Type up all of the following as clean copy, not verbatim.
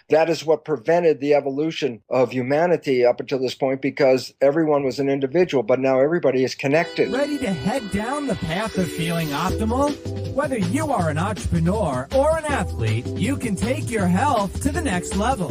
that is what prevented the evolution of humanity up until this point, because everyone was an individual, but now everybody is connected. Ready to head down the path of feeling optimal? Whether you are an entrepreneur or an athlete, you can take your health to the next level.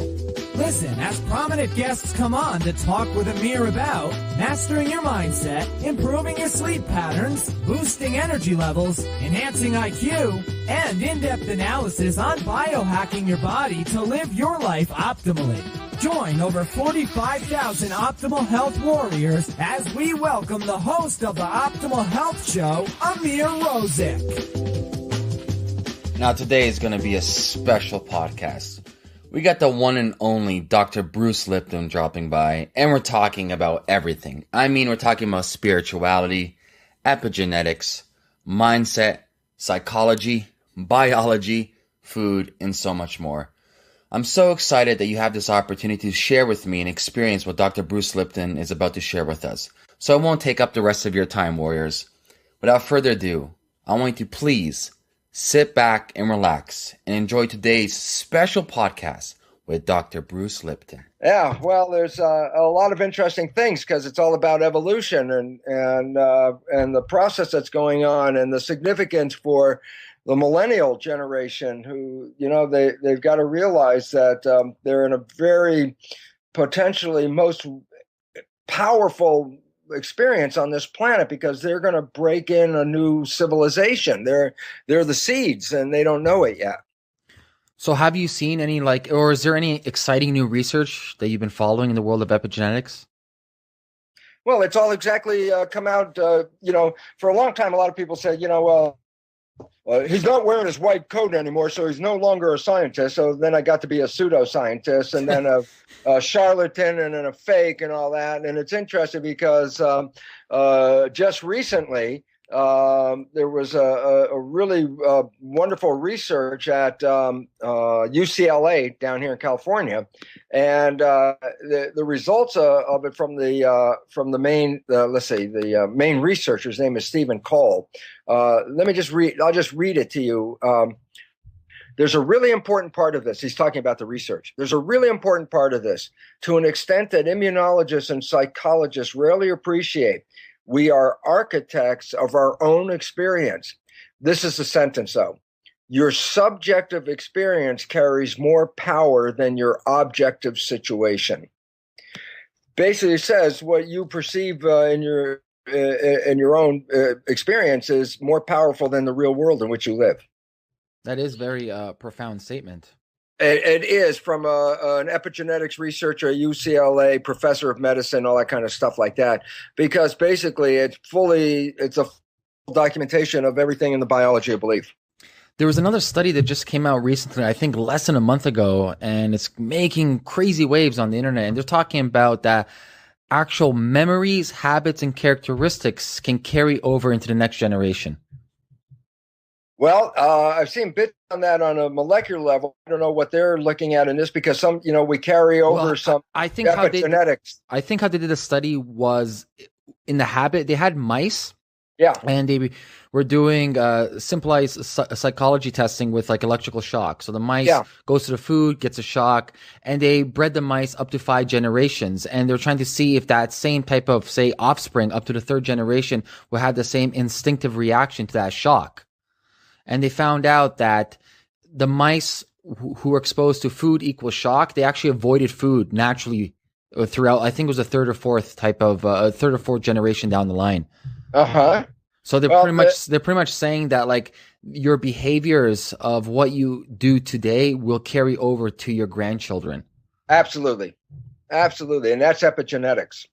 Listen as prominent guests come on to talk with Amir about mastering your mindset, improving your sleep patterns, boosting energy levels, enhancing IQ, and in-depth analysis on biohacking your body to live your life optimally. Join over 45,000 optimal health warriors as we welcome the host of the Optimal Health Show, Amir Rosic. Now today is going to be a special podcast. We got the one and only Dr. Bruce Lipton dropping by, and we're talking about everything. I mean, we're talking about spirituality, epigenetics, mindset, psychology, biology, food, and so much more. I'm so excited that you have this opportunity to share with me and experience what Dr. Bruce Lipton is about to share with us. So I won't take up the rest of your time, warriors. Without further ado, I want you to please sit back and relax and enjoy today's special podcast with Dr. Bruce Lipton. Yeah, well, there's a lot of interesting things because it's all about evolution and the process that's going on and the significance for the millennial generation, who, you know, they've got to realize that they're in a very potentially most powerful experience on this planet, because they're going to break in a new civilization. They're the seeds, and they don't know it yet. So have you seen any, or is there any exciting new research that you've been following in the world of epigenetics? Well, it's all exactly come out, for a long time, a lot of people said, he's not wearing his white coat anymore, so he's no longer a scientist. So then I got to be a pseudoscientist, and then a charlatan, and then a fake, and all that. And it's interesting because just recently there was a really wonderful research at UCLA down here in California, and the results of it from the main researcher's name is Stephen Cole. Let me just read. I'll just read it to you. There's a really important part of this. He's talking about the research. There's a really important part of this, to an extent that immunologists and psychologists rarely appreciate. We are architects of our own experience. This is the sentence, though. Your subjective experience carries more power than your objective situation. Basically, it says what you perceive in your own experience is more powerful than the real world in which you live. That is very profound statement. It is from an epigenetics researcher at UCLA, professor of medicine, all that kind of stuff like that. Because basically, it's a full documentation of everything in the biology of belief. There was another study that just came out recently, I think less than a month ago, and it's making crazy waves on the internet. And they're talking about that actual memories, habits, and characteristics can carry over into the next generation. Well, I've seen bits on that on a molecular level. I don't know what they're looking at in this, because we carry over some epigenetics. I think how they did the study was in the habit. They had mice. Yeah. And they were doing simplified psychology testing with electrical shock. So the mice goes to the food, gets a shock, and they bred the mice up to 5 generations. And they're trying to see if that same type of, say, offspring up to the 3rd generation will have the same instinctive reaction to that shock. And they found out that the mice who were exposed to food equals shock, they actually avoided food naturally throughout. I think it was a 3rd or 4th type of 3rd or 4th generation down the line. So they're pretty much saying that your behaviors of what you do today will carry over to your grandchildren. Absolutely, and that's epigenetics.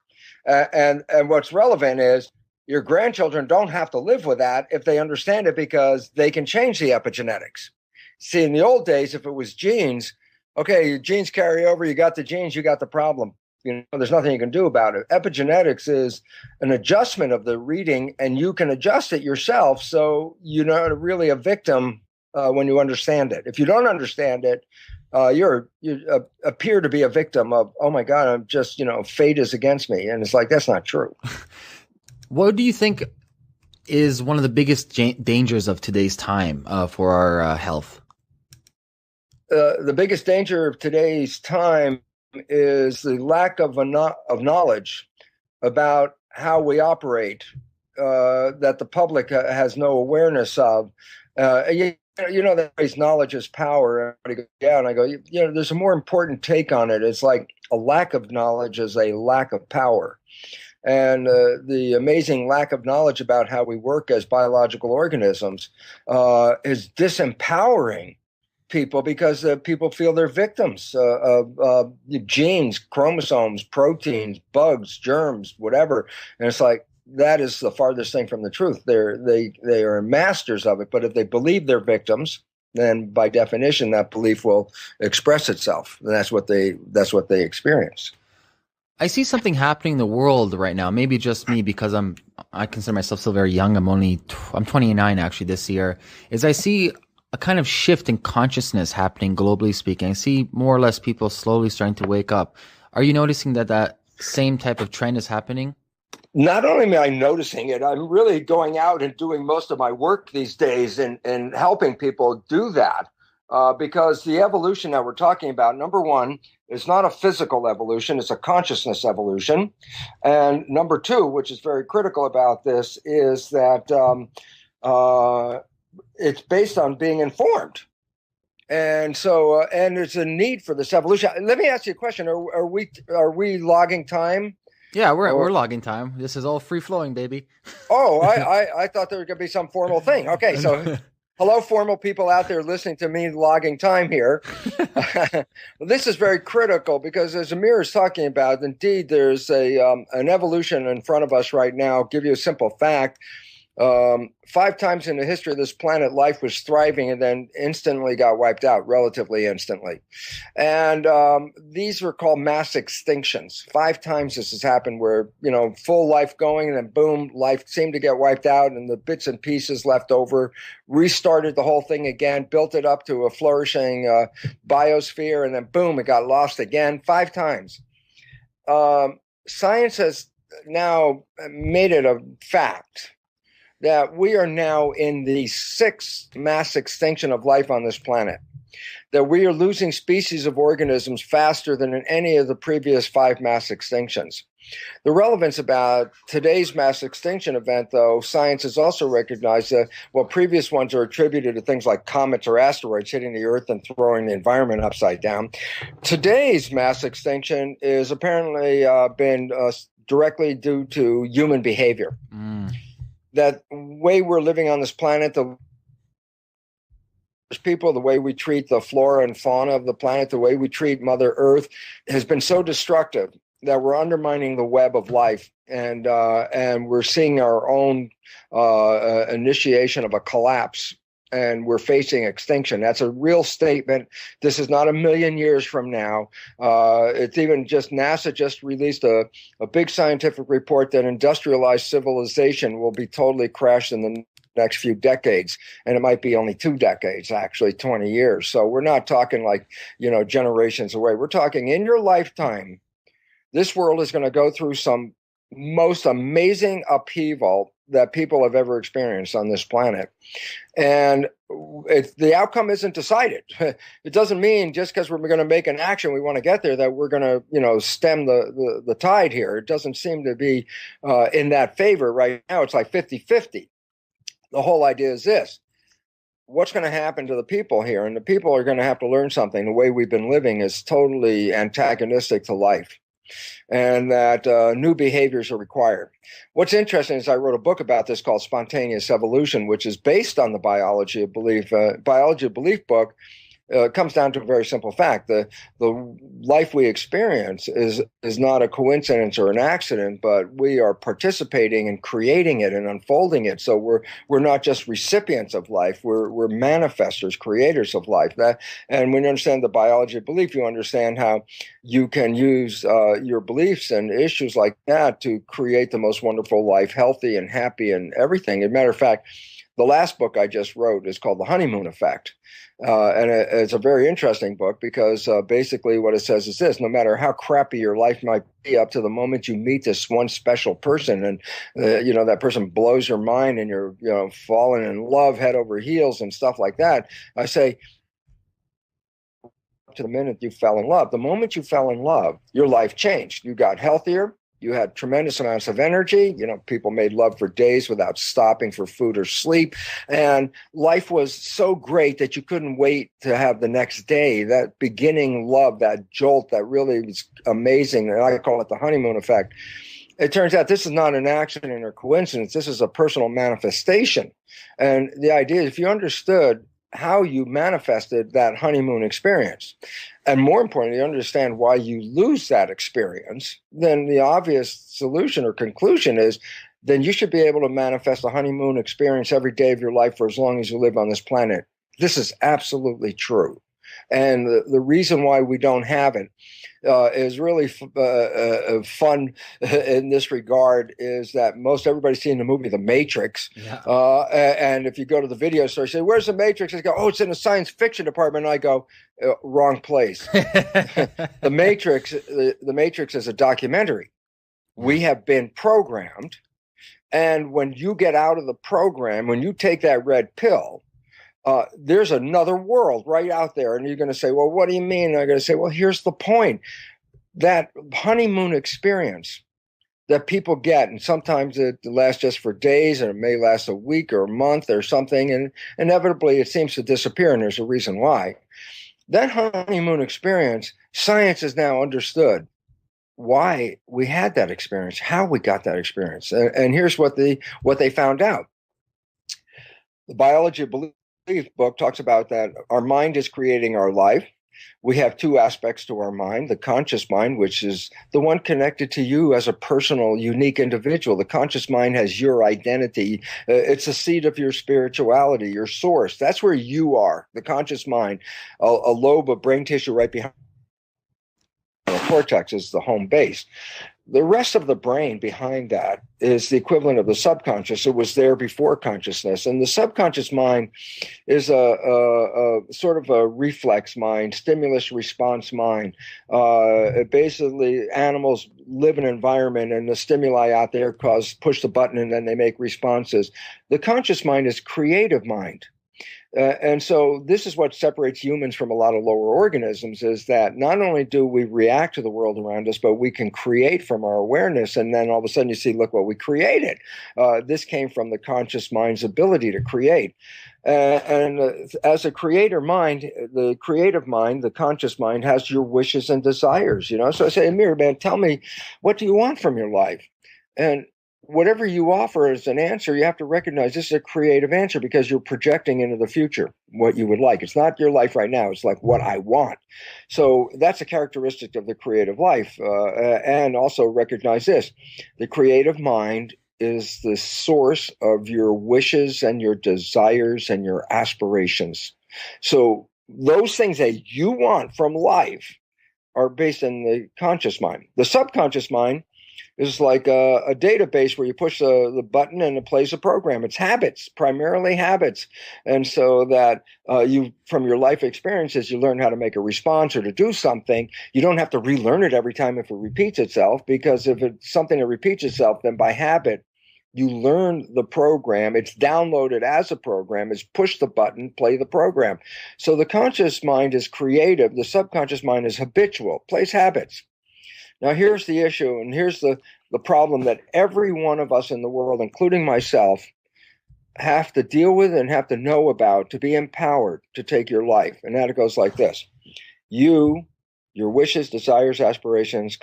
And what's relevant is, your grandchildren don't have to live with that if they understand it, because they can change the epigenetics. See, in the old days, if it was genes, okay, your genes carry over, you got the genes, you got the problem. There's nothing you can do about it. Epigenetics is an adjustment of the reading, and you can adjust it yourself, so you're not really a victim when you understand it. If you don't understand it, you appear to be a victim of, oh my God, I'm just, fate is against me. And it's that's not true. What do you think is one of the biggest dangers of today's time for our health? the biggest danger of today's time is the lack of knowledge about how we operate, that the public has no awareness of. That phrase, knowledge is power. Everybody goes, yeah, and I go, there's a more important take on it. It's like a lack of knowledge is a lack of power. And the amazing lack of knowledge about how we work as biological organisms is disempowering people, because people feel they're victims of genes, chromosomes, proteins, bugs, germs, whatever. And it's like, that is the farthest thing from the truth. They are masters of it. But if they believe they're victims, then by definition, that belief will express itself. And that's what they experience. I see something happening in the world right now. Maybe just me, because I consider myself still very young. I'm 29 actually this year. Is I see a kind of shift in consciousness happening globally speaking. I see more or less people slowly starting to wake up. Are you noticing that same type of trend is happening? Not only am I noticing it, I'm really going out and doing most of my work these days and helping people do that. Because the evolution that we're talking about, number one, is not a physical evolution, it's a consciousness evolution. And number two, which is very critical about this, is that it's based on being informed. And so, and there's a need for this evolution. Let me ask you a question. Are we logging time? Yeah, we're logging time. This is all free flowing, baby. Oh, I thought there was going to be some formal thing. Okay, so hello, formal people out there listening to me logging time here. This is very critical because, as Amir is talking about, indeed, there's an evolution in front of us right now. I'll give you a simple fact. 5 times in the history of this planet, life was thriving and then instantly got wiped out, relatively instantly. And these were called mass extinctions. 5 times this has happened where, full life going, and then boom, life seemed to get wiped out, and the bits and pieces left over restarted the whole thing again, built it up to a flourishing biosphere, and then boom, it got lost again 5 times. Science has now made it a fact that we are now in the 6th mass extinction of life on this planet, that we are losing species of organisms faster than in any of the previous 5 mass extinctions. The relevance about today's mass extinction event, though, science has also recognized that while previous ones are attributed to things like comets or asteroids hitting the Earth and throwing the environment upside down, today's mass extinction is apparently been directly due to human behavior. That way we're living on this planet, the people, the way we treat the flora and fauna of the planet, the way we treat Mother Earth has been so destructive that we're undermining the web of life, and we're seeing our own initiation of a collapse, and we're facing extinction. That's a real statement. This is not a million years from now. It's even just NASA just released a big scientific report that industrialized civilization will be totally crashed in the next few decades. And it might be only 2 decades, actually 20 years. So we're not talking like, generations away. We're talking in your lifetime. This world is going to go through some most amazing upheaval that people have ever experienced on this planet. And the outcome isn't decided. It doesn't mean just because we're going to make an action, we want to get there, that we're going to, stem the tide here. It doesn't seem to be in that favor right now. It's like 50-50. The whole idea is this: what's going to happen to the people here? And the people are going to have to learn something. The way we've been living is totally antagonistic to life, and that new behaviors are required. What's interesting is I wrote a book about this called Spontaneous Evolution, which is based on the Biology of Belief. Biology of Belief book comes down to a very simple fact. The life we experience is not a coincidence or an accident, but we are participating in creating it and unfolding it. So we're not just recipients of life, we're manifestors, creators of life. And when you understand the biology of belief, you understand how you can use your beliefs and issues like that to create the most wonderful life, healthy and happy and everything. As a matter of fact, the last book I just wrote is called The Honeymoon Effect. And it's a very interesting book because basically what it says is this: no matter how crappy your life might be up to the moment you meet this one special person, and that person blows your mind, and you're falling in love head over heels and stuff like that, I say, to the minute you fell in love. The moment you fell in love, your life changed. You got healthier. You had tremendous amounts of energy. People made love for days without stopping for food or sleep. And life was so great that you couldn't wait to have the next day. That beginning love, that jolt, that really was amazing. And I call it the honeymoon effect. It turns out this is not an accident or coincidence. This is a personal manifestation. And the idea is, if you understood how you manifested that honeymoon experience, and more importantly, understand why you lose that experience, then the obvious solution or conclusion is, then you should be able to manifest a honeymoon experience every day of your life for as long as you live on this planet. This is absolutely true. And the reason why we don't have it is really fun in this regard, is that most everybody's seen the movie The Matrix. Yeah. And if you go to the video store, you say, "Where's The Matrix?" I go, "Oh, it's in the science fiction department." And I go, "Wrong place." The Matrix is a documentary. We have been programmed. And when you get out of the program, when you take that red pill, there's another world right out there. And you're going to say, "Well, what do you mean?" And I'm going to say, "Well, here's the point. That honeymoon experience that people get, and sometimes it lasts just for days, and it may last a week or a month or something, and inevitably it seems to disappear, and there's a reason why. That honeymoon experience, science has now understood why we had that experience, how we got that experience. And here's what they found out. The Biology of Belief book talks about that our mind is creating our life. We have two aspects to our mind: the conscious mind, which is the one connected to you as a personal, unique individual. The conscious mind has your identity. It's the seat of your spirituality, your source. That's where you are, the conscious mind. A lobe of brain tissue right behind the cortex is the home base. The rest of the brain behind that is the equivalent of the subconscious. It was there before consciousness. And the subconscious mind is a sort of a reflex mind, stimulus response mind. Basically, animals live in an environment, and the stimuli out there push the button, and then they make responses. The conscious mind is creative mind. And so this is what separates humans from a lot of lower organisms, is that not only do we react to the world around us, but we can create from our awareness. And then all of a sudden you see, look what we created. This came from the conscious mind's ability to create. As a creator mind, the creative mind, the conscious mind, has your wishes and desires. So I say, Amir, man, tell me, what do you want from your life? And whatever you offer as an answer, you have to recognize this is a creative answer, because you're projecting into the future what you would like. It's not your life right now. It's like what I want. So that's a characteristic of the creative life. And also recognize this: the creative mind is the source of your wishes and your desires and your aspirations. So those things that you want from life are based in the conscious mind. The subconscious mind is like a database where you push the button and it plays a program. It's habits, primarily habits. And so that you, from your life experiences, you learn how to make a response or to do something. You don't have to relearn it every time if it repeats itself, because if it's something that repeats itself, then by habit, you learn the program. It's downloaded as a program. It's push the button, play the program. So the conscious mind is creative. The subconscious mind is habitual, plays habits. Now, here's the issue, and here's the problem that every one of us in the world, including myself, have to deal with and have to know about to be empowered to take your life. And that it goes like this: your wishes, desires, aspirations,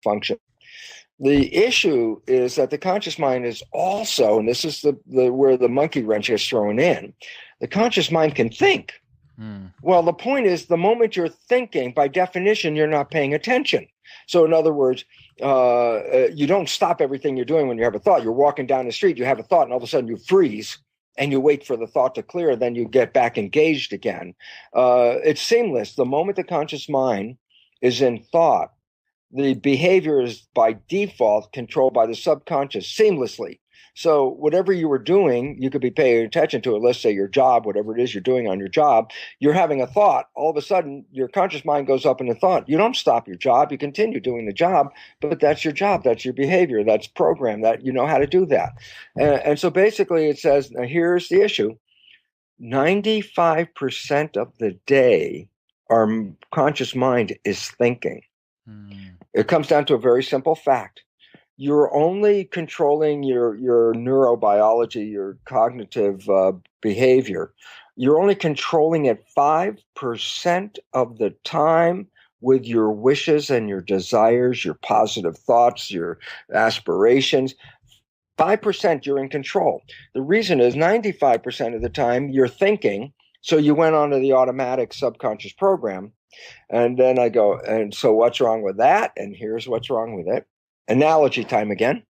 function. The issue is that the conscious mind is also, and this is the where the monkey wrench is thrown in, the conscious mind can think. Well, the point is, the moment you're thinking, by definition, you're not paying attention. So in other words, you don't stop everything you're doing when you have a thought. You're walking down the street, you have a thought, and all of a sudden you freeze and you wait for the thought to clear. Then you get back engaged again. It's seamless. The moment the conscious mind is in thought, the behavior is by default controlled by the subconscious seamlessly. So whatever you were doing, you could be paying attention to it. Let's say your job, whatever it is you're doing on your job, you're having a thought. All of a sudden, your conscious mind goes up in a thought. You don't stop your job. You continue doing the job, but that's your job. That's your behavior. That's programmed. That you know how to do that. And so basically it says, now here's the issue. 95% of the day, our conscious mind is thinking. Hmm. It comes down to a very simple fact. You're only controlling your neurobiology, your cognitive behavior. You're only controlling it 5% of the time with your wishes and your desires, your positive thoughts, your aspirations. 5% you're in control. The reason is 95% of the time you're thinking. So you went onto the automatic subconscious program. And then I go, and so what's wrong with that? And here's what's wrong with it. Analogy time again.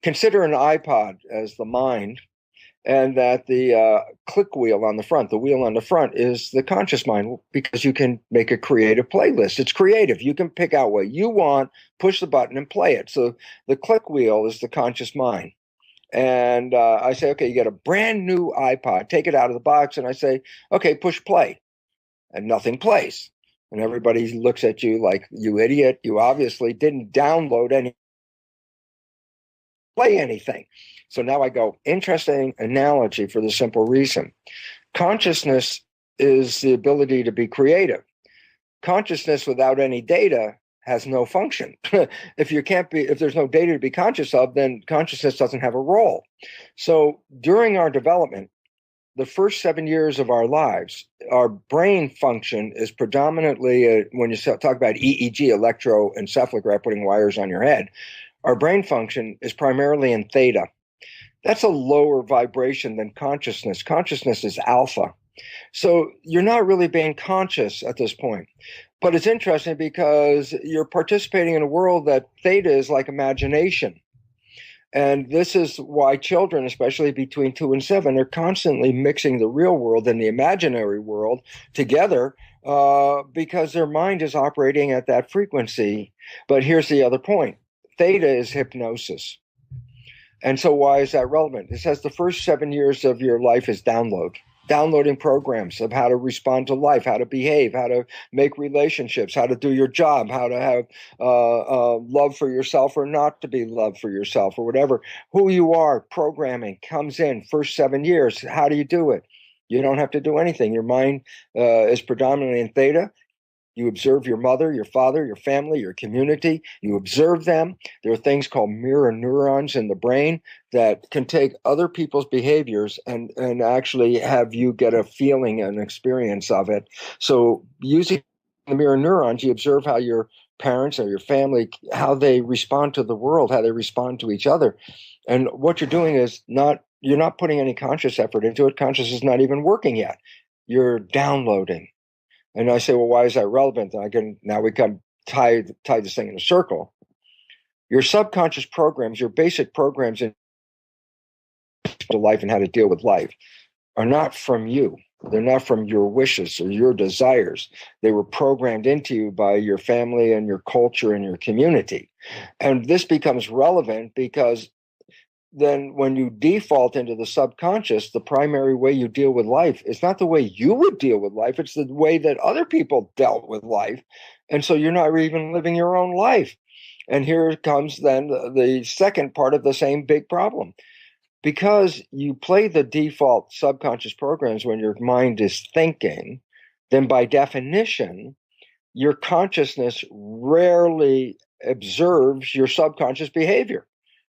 Consider an iPod as the mind, and that the click wheel on the front, the wheel on the front, is the conscious mind, because you can make a creative playlist. It's creative. You can pick out what you want, push the button, and play it. So the click wheel is the conscious mind. And I say, okay, you get a brand new iPod, take it out of the box, and I say, okay, push play. And nothing plays. And everybody looks at you like, you idiot, you obviously didn't download any, play anything. So now I go, interesting analogy for the simple reason. Consciousness is the ability to be creative. Consciousness without any data has no function. If there's no data to be conscious of, then consciousness doesn't have a role. So during our development, the first 7 years of our lives, our brain function is predominantly, when you talk about EEG, electroencephalograph, putting wires on your head, our brain function is primarily in theta. That's a lower vibration than consciousness. Consciousness is alpha. So you're not really being conscious at this point. But it's interesting because you're participating in a world that theta is like imagination. And this is why children, especially between 2 and 7, are constantly mixing the real world and the imaginary world together because their mind is operating at that frequency. But here's the other point. Theta is hypnosis. And so why is that relevant? It says the first 7 years of your life is downloading programs of how to respond to life, how to behave, how to make relationships, how to do your job, how to have love for yourself or not to be loved for yourself or whatever. Who you are, programming comes in first 7 years. How do you do it? You don't have to do anything. Your mind is predominantly in theta. You observe your mother, your father, your family, your community. You observe them. There are things called mirror neurons in the brain that can take other people's behaviors and actually have you get a feeling and experience of it. So using the mirror neurons, you observe how your parents or your family, how they respond to the world, how they respond to each other. And what you're doing is you're not putting any conscious effort into it. Conscious is not even working yet. You're downloading. And I say, well, why is that relevant? And now we can tie this thing in a circle. Your subconscious programs, your basic programs in life and how to deal with life are not from you. They're not from your wishes or your desires. They were programmed into you by your family and your culture and your community. And this becomes relevant because then when you default into the subconscious, the primary way you deal with life is not the way you would deal with life. It's the way that other people dealt with life. And so you're not even living your own life. And here comes then the second part of the same big problem. Because you play the default subconscious programs when your mind is thinking, then by definition, your consciousness rarely observes your subconscious behavior,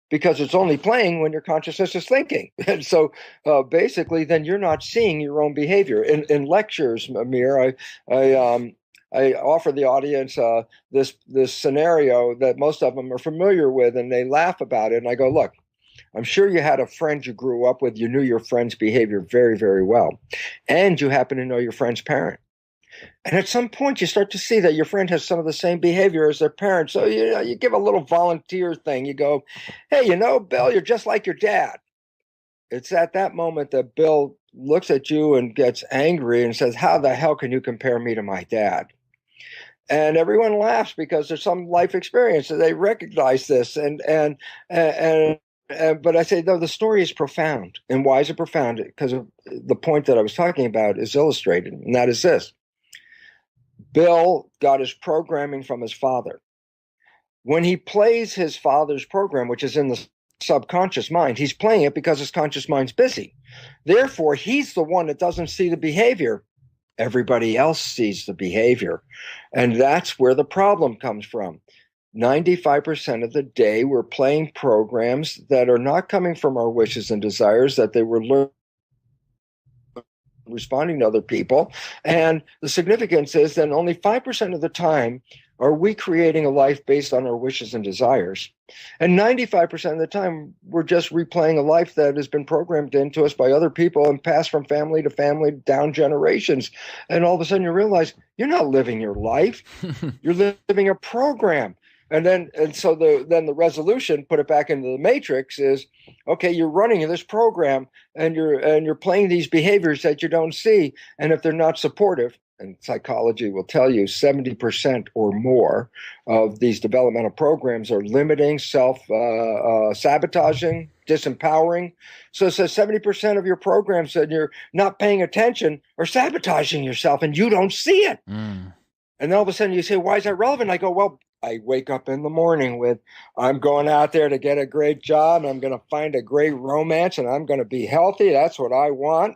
because it's only playing when your consciousness is thinking. And so basically, then you're not seeing your own behavior. In lectures, Amir, I offer the audience this scenario that most of them are familiar with, and they laugh about it. And I go, look, I'm sure you had a friend you grew up with. You knew your friend's behavior very, very well. And you happen to know your friend's parent. And at some point, you start to see that your friend has some of the same behavior as their parents. So, you give a little volunteer thing. You go, hey, Bill, you're just like your dad. It's at that moment that Bill looks at you and gets angry and says, how the hell can you compare me to my dad? And everyone laughs because there's some life experience and they recognize this. But I say, no, the story is profound. And why is it profound? Because of the point that I was talking about is illustrated, and that is this. Bill got his programming from his father. When he plays his father's program, which is in the subconscious mind, he's playing it because his conscious mind's busy. Therefore, he's the one that doesn't see the behavior. Everybody else sees the behavior. And that's where the problem comes from. 95% of the day, we're playing programs that are not coming from our wishes and desires, that they were learned responding to other people. And the significance is that only 5% of the time are we creating a life based on our wishes and desires. And 95% of the time, we're just replaying a life that has been programmed into us by other people and passed from family to family down generations. And all of a sudden you realize you're not living your life. You're living a program. And so the resolution, put it back into the matrix, is, okay, you're running this program and you're playing these behaviors that you don't see. And if they're not supportive, and psychology will tell you 70% or more of these developmental programs are limiting, self-sabotaging, disempowering. So it says 70% of your programs that you're not paying attention are sabotaging yourself and you don't see it. And then all of a sudden you say, why is that relevant? I go, well, I wake up in the morning with, I'm going out there to get a great job. And I'm going to find a great romance and I'm going to be healthy. That's what I want.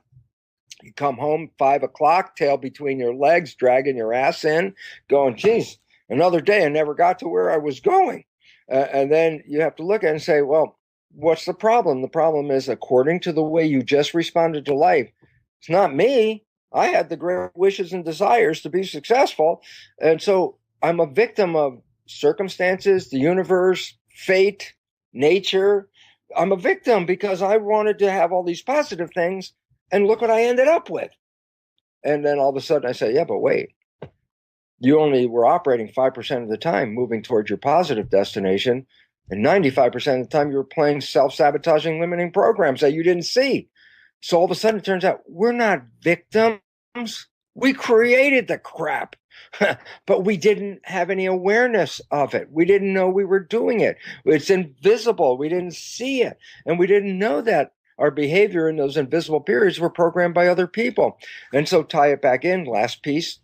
You come home 5 o'clock, tail between your legs, dragging your ass in, going, geez, another day. I never got to where I was going. And then you have to look at it and say, well, what's the problem? The problem is, according to the way you just responded to life, it's not me. I had the great wishes and desires to be successful. And so I'm a victim of circumstances, the universe, fate, nature. I'm a victim because I wanted to have all these positive things. And look what I ended up with. And then all of a sudden I say, yeah, but wait, you only were operating 5% of the time moving towards your positive destination. And 95% of the time you were playing self-sabotaging limiting programs that you didn't see. So all of a sudden it turns out we're not victims. We created the crap, but we didn't have any awareness of it. We didn't know we were doing it. It's invisible. We didn't see it. And we didn't know that our behavior in those invisible periods were programmed by other people. And so tie it back in, last piece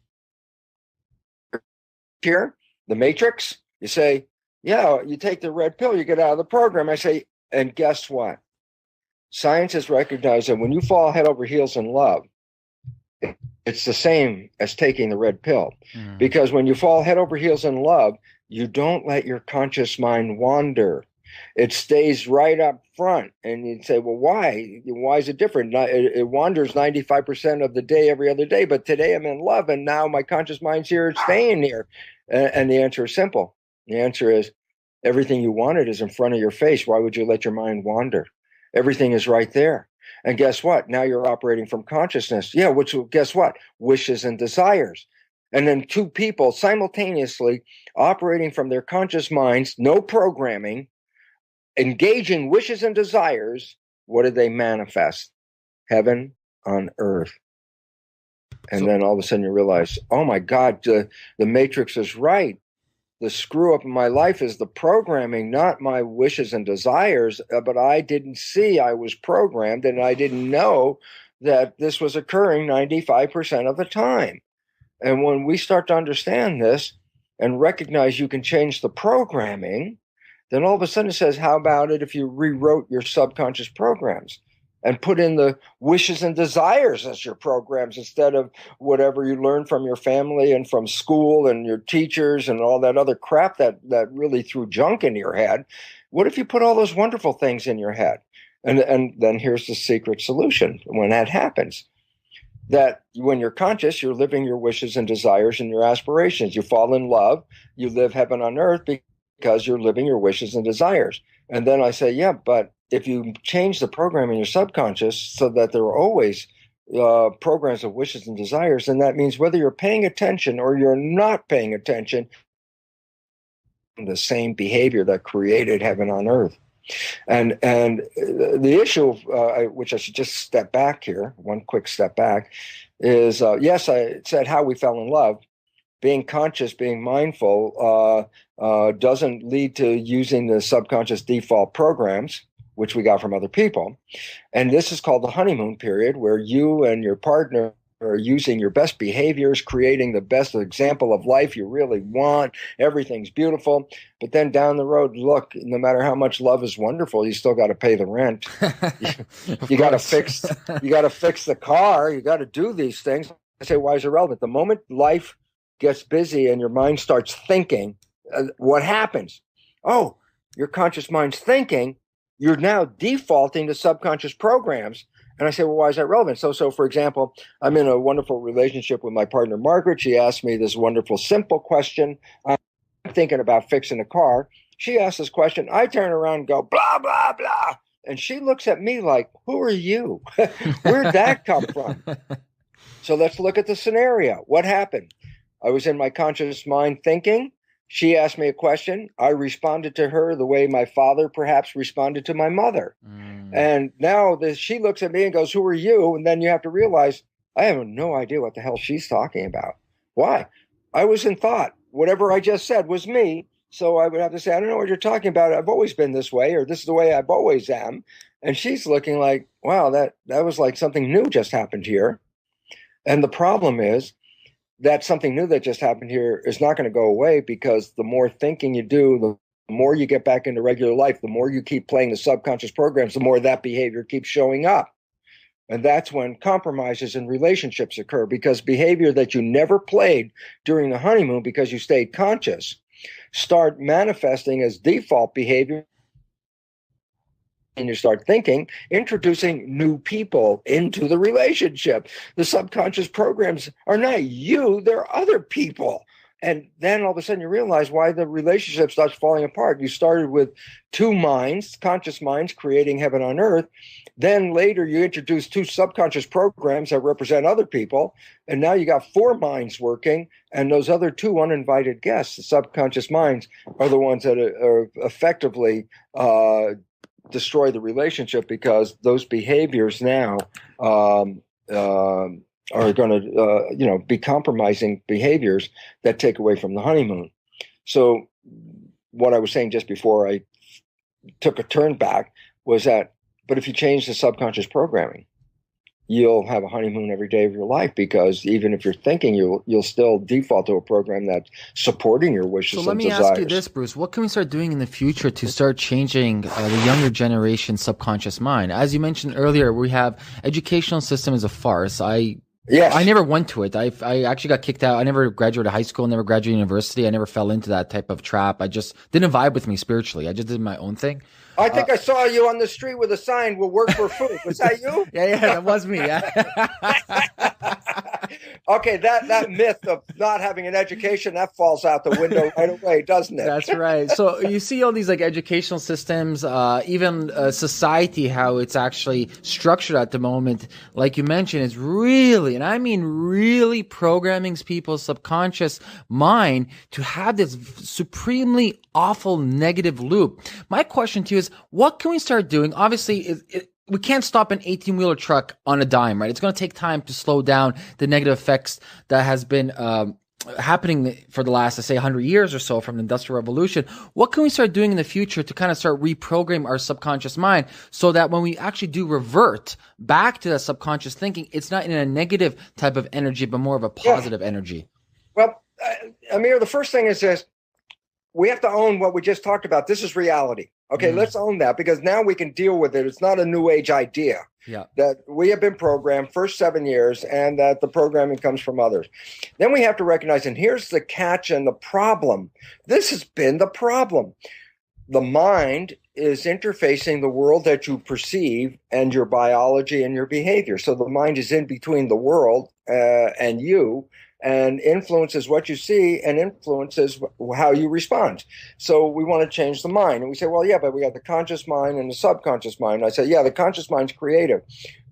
here, the matrix. You say, yeah, you take the red pill, you get out of the program. I say, and guess what? Science has recognized that when you fall head over heels in love, it's the same as taking the red pill. Because when you fall head over heels in love, you don't let your conscious mind wander. It stays right up front. And you'd say, well, why? Why is it different? It wanders 95% of the day, every other day. But today I'm in love, and now my conscious mind's here, it's staying here. And the answer is simple. The answer is everything you wanted is in front of your face. Why would you let your mind wander? Everything is right there. And guess what? Now you're operating from consciousness. Yeah, which, guess what? Wishes and desires. And then two people simultaneously operating from their conscious minds, no programming, engaging wishes and desires. What did they manifest? Heaven on earth. And then all of a sudden you realize, oh my God, the matrix is right. The screw up in my life is the programming, not my wishes and desires. But I didn't see I was programmed, and I didn't know that this was occurring 95% of the time. And when we start to understand this and recognize you can change the programming, then all of a sudden it says, how about it if you rewrote your subconscious programs and put in the wishes and desires as your programs instead of whatever you learned from your family and from school and your teachers and all that other crap that really threw junk into your head? What if you put all those wonderful things in your head? And then here's the secret solution when that happens. That when you're conscious, you're living your wishes and desires and your aspirations. You fall in love, you live heaven on earth because you're living your wishes and desires. And then I say, yeah, but if you change the program in your subconscious so that there are always programs of wishes and desires, then that means whether you're paying attention or you're not paying attention, the same behavior that created heaven on earth. And the issue, which I should just step back here, one quick step back, is, yes, I said how we fell in love. Being conscious, being mindful doesn't lead to using the subconscious default programs, which we got from other people. And this is called the honeymoon period, where you and your partner are using your best behaviors, creating the best example of life you really want. Everything's beautiful. But then down the road, look, no matter how much love is wonderful, you still got to pay the rent. You got to fix the car. You got to do these things. I say, why is it relevant? The moment life gets busy and your mind starts thinking, what happens? Oh, your conscious mind's thinking, you're now defaulting to subconscious programs. And I say, well, why is that relevant? So for example, I'm in a wonderful relationship with my partner, Margaret. She asked me this wonderful, simple question. I'm thinking about fixing a car. She asks this question. I turn around and go, blah, blah, blah. And she looks at me like, who are you? Where'd that come from? So let's look at the scenario. What happened? I was in my conscious mind thinking. She asked me a question. I responded to her the way my father perhaps responded to my mother. And now she looks at me and goes, who are you? And then you have to realize, I have no idea what the hell she's talking about. Why? I was in thought. Whatever I just said was me. So I would have to say, I don't know what you're talking about. I've always been this way, or this is the way I've always am. And she's looking like, wow, that was like something new just happened here. And the problem is that something new that just happened here is not going to go away, because the more thinking you do, the more you get back into regular life, the more you keep playing the subconscious programs, the more that behavior keeps showing up. And that's when compromises in relationships occur, because behavior that you never played during the honeymoon because you stayed conscious start manifesting as default behavior. And you start thinking, introducing new people into the relationship. The subconscious programs are not you, they're other people. And then all of a sudden you realize why the relationship starts falling apart. You started with two minds, conscious minds, creating heaven on earth. Then later you introduce two subconscious programs that represent other people. And now you got four minds working. And those other two uninvited guests, the subconscious minds, are the ones that are effectively destroy the relationship, because those behaviors now are going to be compromising behaviors that take away from the honeymoon. So what I was saying just before I took a turn back was that, but if you change the subconscious programming, you'll have a honeymoon every day of your life, because even if you're thinking, you'll still default to a program that's supporting your wishes and desires. So let me ask you this, Bruce. What can we start doing in the future to start changing the younger generation subconscious mind? As you mentioned earlier, we have educational system is a farce. Yes. I never went to it. I actually got kicked out. I never graduated high school, never graduated university. I never fell into that type of trap. I just didn't vibe with me spiritually. I just did my own thing. I think I saw you on the street with a sign, "Will work for food." Was that you? Yeah, that was me. Yeah. Okay, that myth of not having an education, that falls out the window right away, doesn't it? That's right. So you see all these like educational systems, even society, how it's actually structured at the moment. Like you mentioned, it's really, and I mean really, programming people's subconscious mind to have this supremely awful negative loop. My question to you is, what can we start doing? Obviously, we can't stop an 18-wheeler truck on a dime, right? It's going to take time to slow down the negative effects that has been happening for the last, let's say, 100 years or so from the Industrial Revolution. What can we start doing in the future to kind of start reprogram our subconscious mind so that when we actually do revert back to that subconscious thinking, it's not in a negative type of energy, but more of a positive energy? Well, Amir, the first thing is this. We have to own what we just talked about. This is reality. Okay, let's own that, because now we can deal with it. It's not a new age idea. Yeah. That we have been programmed first 7 years, and that the programming comes from others. Then we have to recognize, and here's the catch and the problem. This has been the problem. The mind is interfacing the world that you perceive and your biology and your behavior. So the mind is in between the world and you, and influences what you see and influences how you respond. So we want to change the mind. And we say, well, yeah, but we got the conscious mind and the subconscious mind. And I say, yeah, the conscious mind's creative.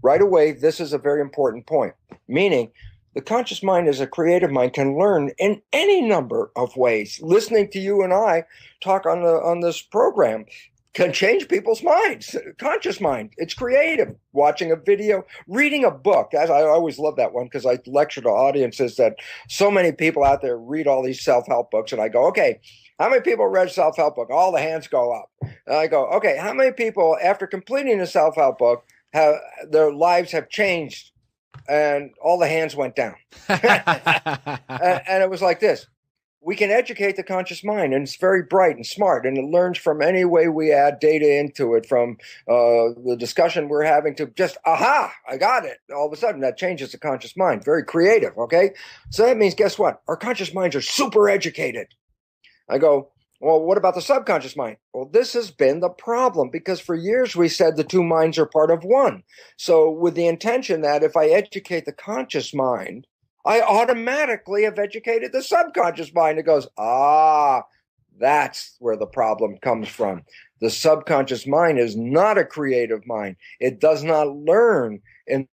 Right away, this is a very important point, meaning the conscious mind as a creative mind can learn in any number of ways. Listening to you and I talk on this program can change people's minds. Conscious mind, it's creative. Watching a video, reading a book. I always love that one, because I lecture to audiences that so many people out there read all these self-help books. And I go, okay, how many people read a self-help book? All the hands go up. And I go, okay, how many people after completing a self-help book have their lives have changed? And all the hands went down. And it was like this. we can educate the conscious mind, and it's very bright and smart, and it learns from any way we add data into it, from the discussion we're having to just, aha, I got it. All of a sudden, that changes the conscious mind. Very creative, okay? So that means, guess what? Our conscious minds are super educated. I go, well, what about the subconscious mind? Well, this has been the problem, because for years we said the two minds are part of one. So with the intention that if I educate the conscious mind, I automatically have educated the subconscious mind. It goes, that's where the problem comes from. The subconscious mind is not a creative mind. It does not learn, and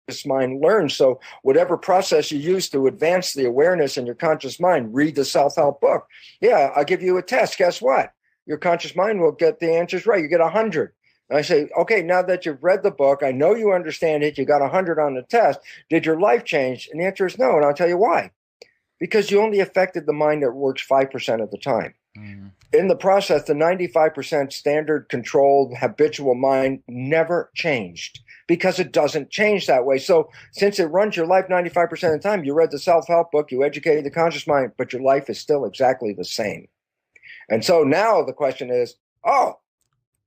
this mind learns. So whatever process you use to advance the awareness in your conscious mind, read the self-help book. Yeah, I'll give you a test. Guess what? Your conscious mind will get the answers right. You get 100. And I say, okay, now that you've read the book, I know you understand it, you got 100 on the test. Did your life change? And the answer is no, and I'll tell you why. Because you only affected the mind that works 5% of the time. Mm. In the process, the 95% standard, controlled, habitual mind never changed, because it doesn't change that way. So since it runs your life 95% of the time, you read the self-help book, you educated the conscious mind, but your life is still exactly the same. And so now the question is,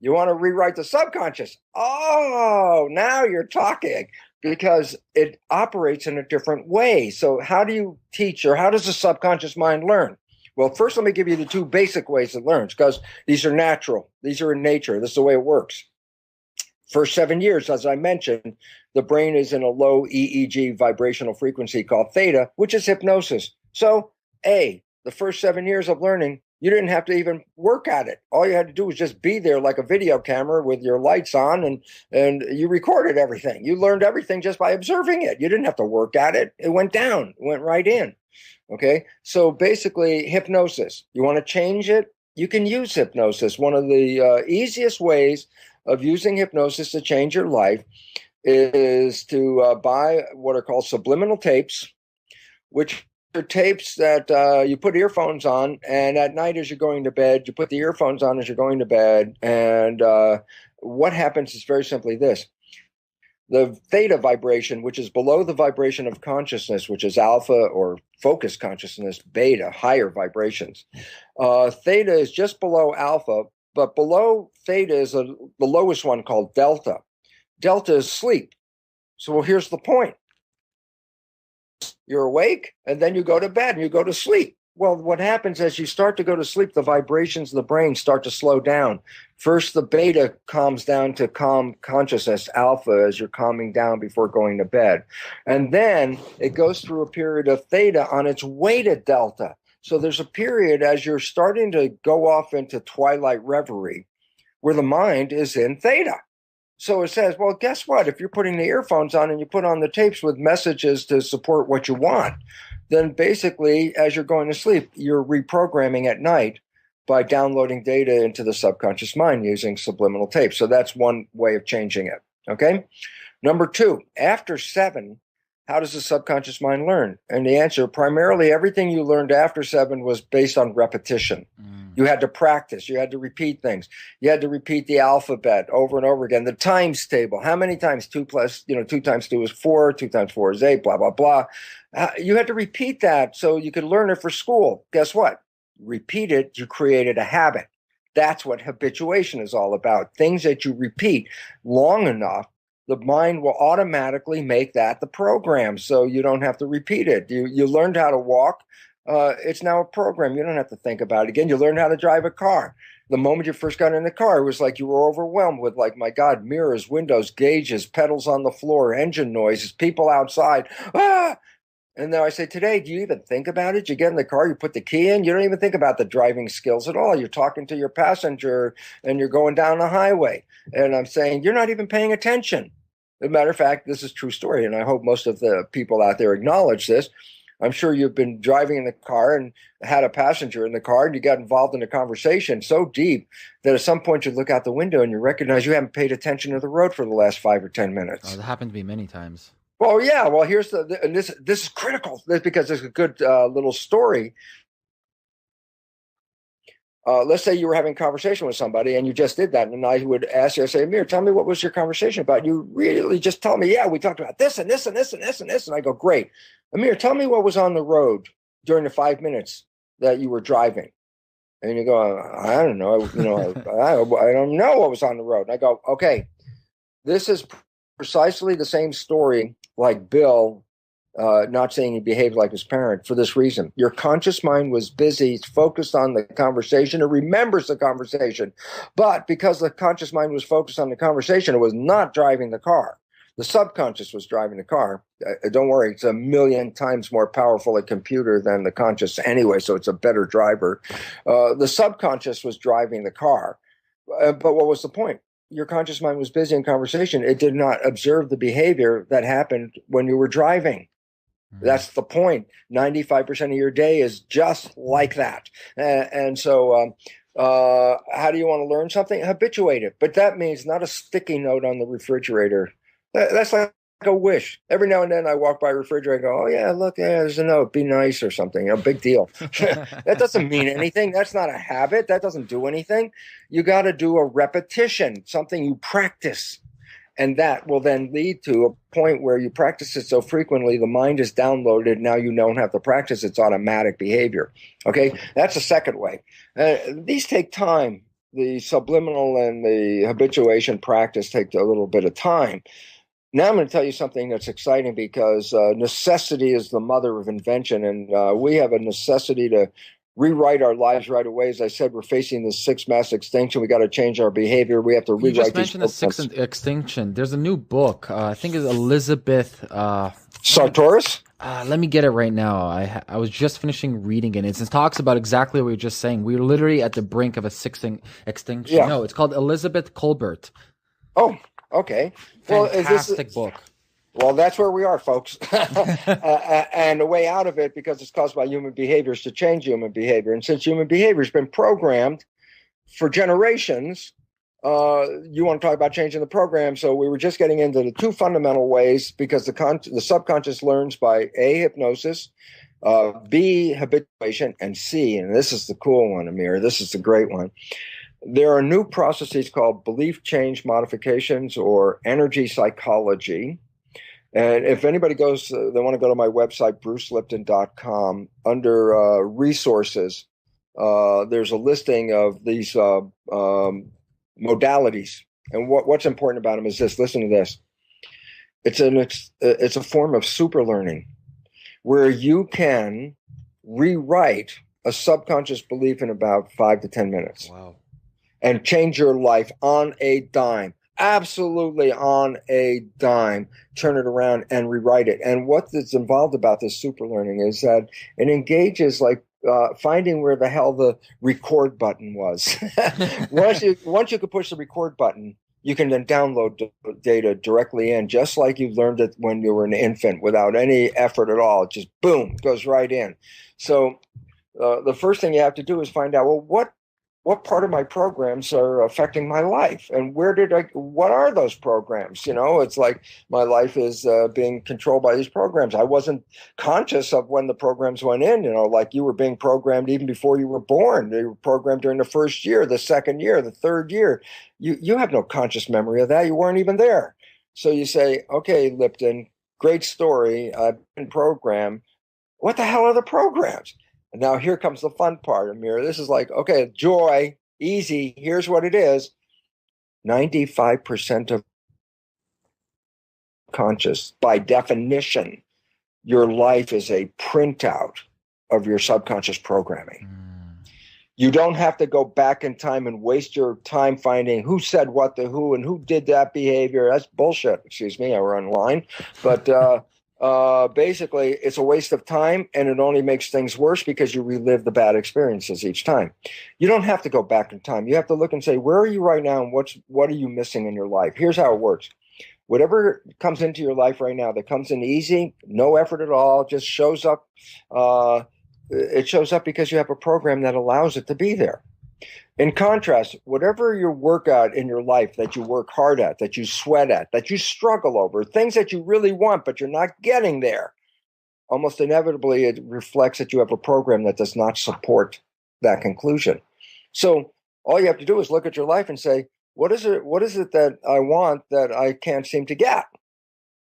you want to rewrite the subconscious? Oh, now you're talking, because it operates in a different way. So how do you teach, or how does the subconscious mind learn? Well, first, let me give you the two basic ways it learns, because these are natural. These are in nature. This is the way it works. First 7 years, as I mentioned, the brain is in a low EEG vibrational frequency called theta, which is hypnosis. So, the first 7 years of learning, you didn't have to even work at it. All you had to do was just be there like a video camera with your lights on, and you recorded everything. You learned everything just by observing it. You didn't have to work at it. It went down, it went right in. Okay, so basically hypnosis. You want to change it? You can use hypnosis. One of the easiest ways of using hypnosis to change your life is to buy what are called subliminal tapes, which are tapes that you put earphones on, and at night as you're going to bed, you put the earphones on as you're going to bed, and what happens is very simply this. The theta vibration, which is below the vibration of consciousness, which is alpha or focused consciousness, beta, higher vibrations. Theta is just below alpha, but below theta is the lowest one called delta. Delta is sleep. So here's the point. You're awake, and then you go to bed, and you go to sleep. Well, what happens as you start to go to sleep, the vibrations of the brain start to slow down. First, the beta calms down to calm consciousness, alpha, as you're calming down before going to bed. And then it goes through a period of theta on its way to delta. So there's a period as you're starting to go off into twilight reverie where the mind is in theta. So it says, well, guess what? If you're putting the earphones on and you put on the tapes with messages to support what you want, then basically, as you're going to sleep, you're reprogramming at night by downloading data into the subconscious mind using subliminal tapes. So that's one way of changing it, okay? Number two, after 7, how does the subconscious mind learn? And the answer, primarily everything you learned after 7 was based on repetition. You had to practice. You had to repeat things. You had to repeat the alphabet over and over again. The times table. How many times? 2 times 2 is 4. 2 times 4 is 8, blah, blah, blah. You had to repeat that so you could learn it for school. Guess what? Repeat it, you created a habit. That's what habituation is all about. Things that you repeat long enough, the mind will automatically make that the program, so you don't have to repeat it. You learned how to walk. It's now a program. You don't have to think about it again. You learned how to drive a car. The moment you first got in the car, it was like you were overwhelmed with, like, my God, mirrors, windows, gauges, pedals on the floor, engine noises, people outside. And now I say, today, do you even think about it? You get in the car, you put the key in, you don't even think about the driving skills at all. You're talking to your passenger and you're going down the highway. And I'm saying, you're not even paying attention. As a matter of fact, this is a true story, and I hope most of the people out there acknowledge this. I'm sure you've been driving in the car and had a passenger in the car, and you got involved in a conversation so deep that at some point you look out the window and you recognize you haven't paid attention to the road for the last 5 or 10 minutes. Oh, that happened to me many times. Well, yeah. Well, here's and this is critical because it's a good little story. Let's say you were having a conversation with somebody and you just did that, and I would ask you, I say, Amir, tell me, what was your conversation about? You really just tell me, yeah, we talked about this and this and this and this and this. And I go, great. Amir, tell me what was on the road. during the 5 minutes that you were driving? And you go, I don't know. I don't know what was on the road. And I go, okay, this is precisely the same story like Bill not saying he behaved like his parent for this reason. Your conscious mind was busy, focused on the conversation. It remembers the conversation. But because the conscious mind was focused on the conversation, it was not driving the car. The subconscious was driving the car. Don't worry, it's 1,000,000 times more powerful a computer than the conscious anyway, so it's a better driver. The subconscious was driving the car. But what was the point? Your conscious mind was busy in conversation. It did not observe the behavior that happened when you were driving. That's the point. 95% of your day is just like that. And so how do you want to learn something? Habituate it. But that means not a sticky note on the refrigerator. That's like a wish. Every now and then I walk by a refrigerator and go, oh, yeah, look, there's a note. Be nice or something. A big deal. That doesn't mean anything. That's not a habit. That doesn't do anything. You got to do a repetition, something you practice. And that will then lead to a point where you practice it so frequently, the mind is downloaded. Now you don't have to practice. It's automatic behavior. Okay, that's the second way. These take time. The subliminal and the habituation practice take a little bit of time. Now I'm going to tell you something that's exciting because necessity is the mother of invention. And we have a necessity to rewrite our lives right away. As I said, we're facing the sixth mass extinction. We got to change our behavior. We have to rewrite. You just mentioned the sixth extinction. There's a new book. I think it's Elizabeth Sartoris. Let me get it right now. I was just finishing reading it. It talks about exactly what you're just saying. We're literally at the brink of a sixth extinction. Yeah. No, it's called Elizabeth Colbert. Oh, okay. Fantastic book. Well, that's where we are, folks. And the way out of it, because it's caused by human behavior, is to change human behavior. And since human behavior has been programmed for generations, you want to talk about changing the program. So we were just getting into the two fundamental ways, because the subconscious learns by A, hypnosis, B, habituation, and C, and this is the cool one, Amir, this is the great one. There are new processes called belief change modifications or energy psychology. And if anybody goes, they want to go to my website, brucelipton.com, under resources, there's a listing of these modalities. And what's important about them is this. Listen to this. It's a form of super learning where you can rewrite a subconscious belief in about 5 to 10 minutes. Wow. And change your life on a dime. Absolutely on a dime. Turn it around and rewrite it. And what is involved about this super learning is that it engages like finding where the hell the record button was. Once you could push the record button, you can then download data directly in, just like you learned it when you were an infant without any effort at all. It just boom, goes right in. So the first thing you have to do is find out, well, what part of my programs are affecting my life, and what are those programs? You know, it's like my life is being controlled by these programs. I wasn't conscious of when the programs went in, you know, like you were being programmed even before you were born. They were programmed during the first year, the second year, the third year. You have no conscious memory of that. You weren't even there. So you say, okay, Lipton, great story. I've been programmed. What the hell are the programs? And now here comes the fun part, Amir. This is like, okay, joy, easy. Here's what it is. 95% of conscious, by definition, your life is a printout of your subconscious programming. You don't have to go back in time and waste your time finding who said what to who and who did that behavior. That's bullshit. Excuse me, I were online. But basically, it's a waste of time, and it only makes things worse because you relive the bad experiences each time. You don't have to go back in time. You have to look and say, where are you right now, and what are you missing in your life? Here's how it works. Whatever comes into your life right now that comes in easy, no effort at all, just shows up. It shows up because you have a program that allows it to be there. In contrast, whatever you work at in your life, that you work hard at, that you sweat at, that you struggle over, things that you really want, but you're not getting there, almost inevitably it reflects that you have a program that does not support that conclusion. So all you have to do is look at your life and say, what is it that I want that I can't seem to get?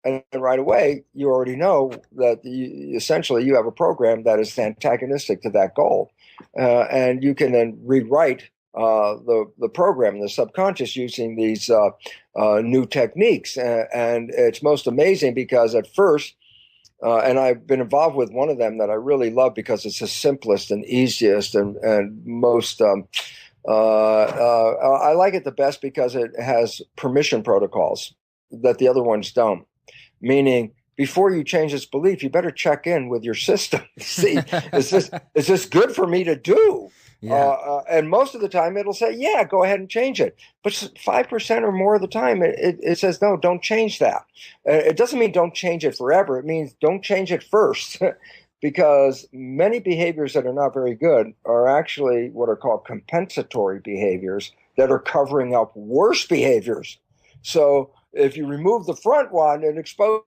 And right away, you already know that essentially you have a program that is antagonistic to that goal. And you can then rewrite the program, the subconscious, using these new techniques. And it's most amazing because at first, and I've been involved with one of them that I really love because it's the simplest and easiest and most. I like it the best because it has permission protocols that the other ones don't. Meaning, before you change this belief, you better check in with your system. See, is this good for me to do? Yeah. And most of the time, it'll say, "Yeah, go ahead and change it." But 5% or more of the time, it says, "No, don't change that." It doesn't mean don't change it forever. It means don't change it first. Because many behaviors that are not very good are actually what are called compensatory behaviors that are covering up worse behaviors. So if you remove the front one and expose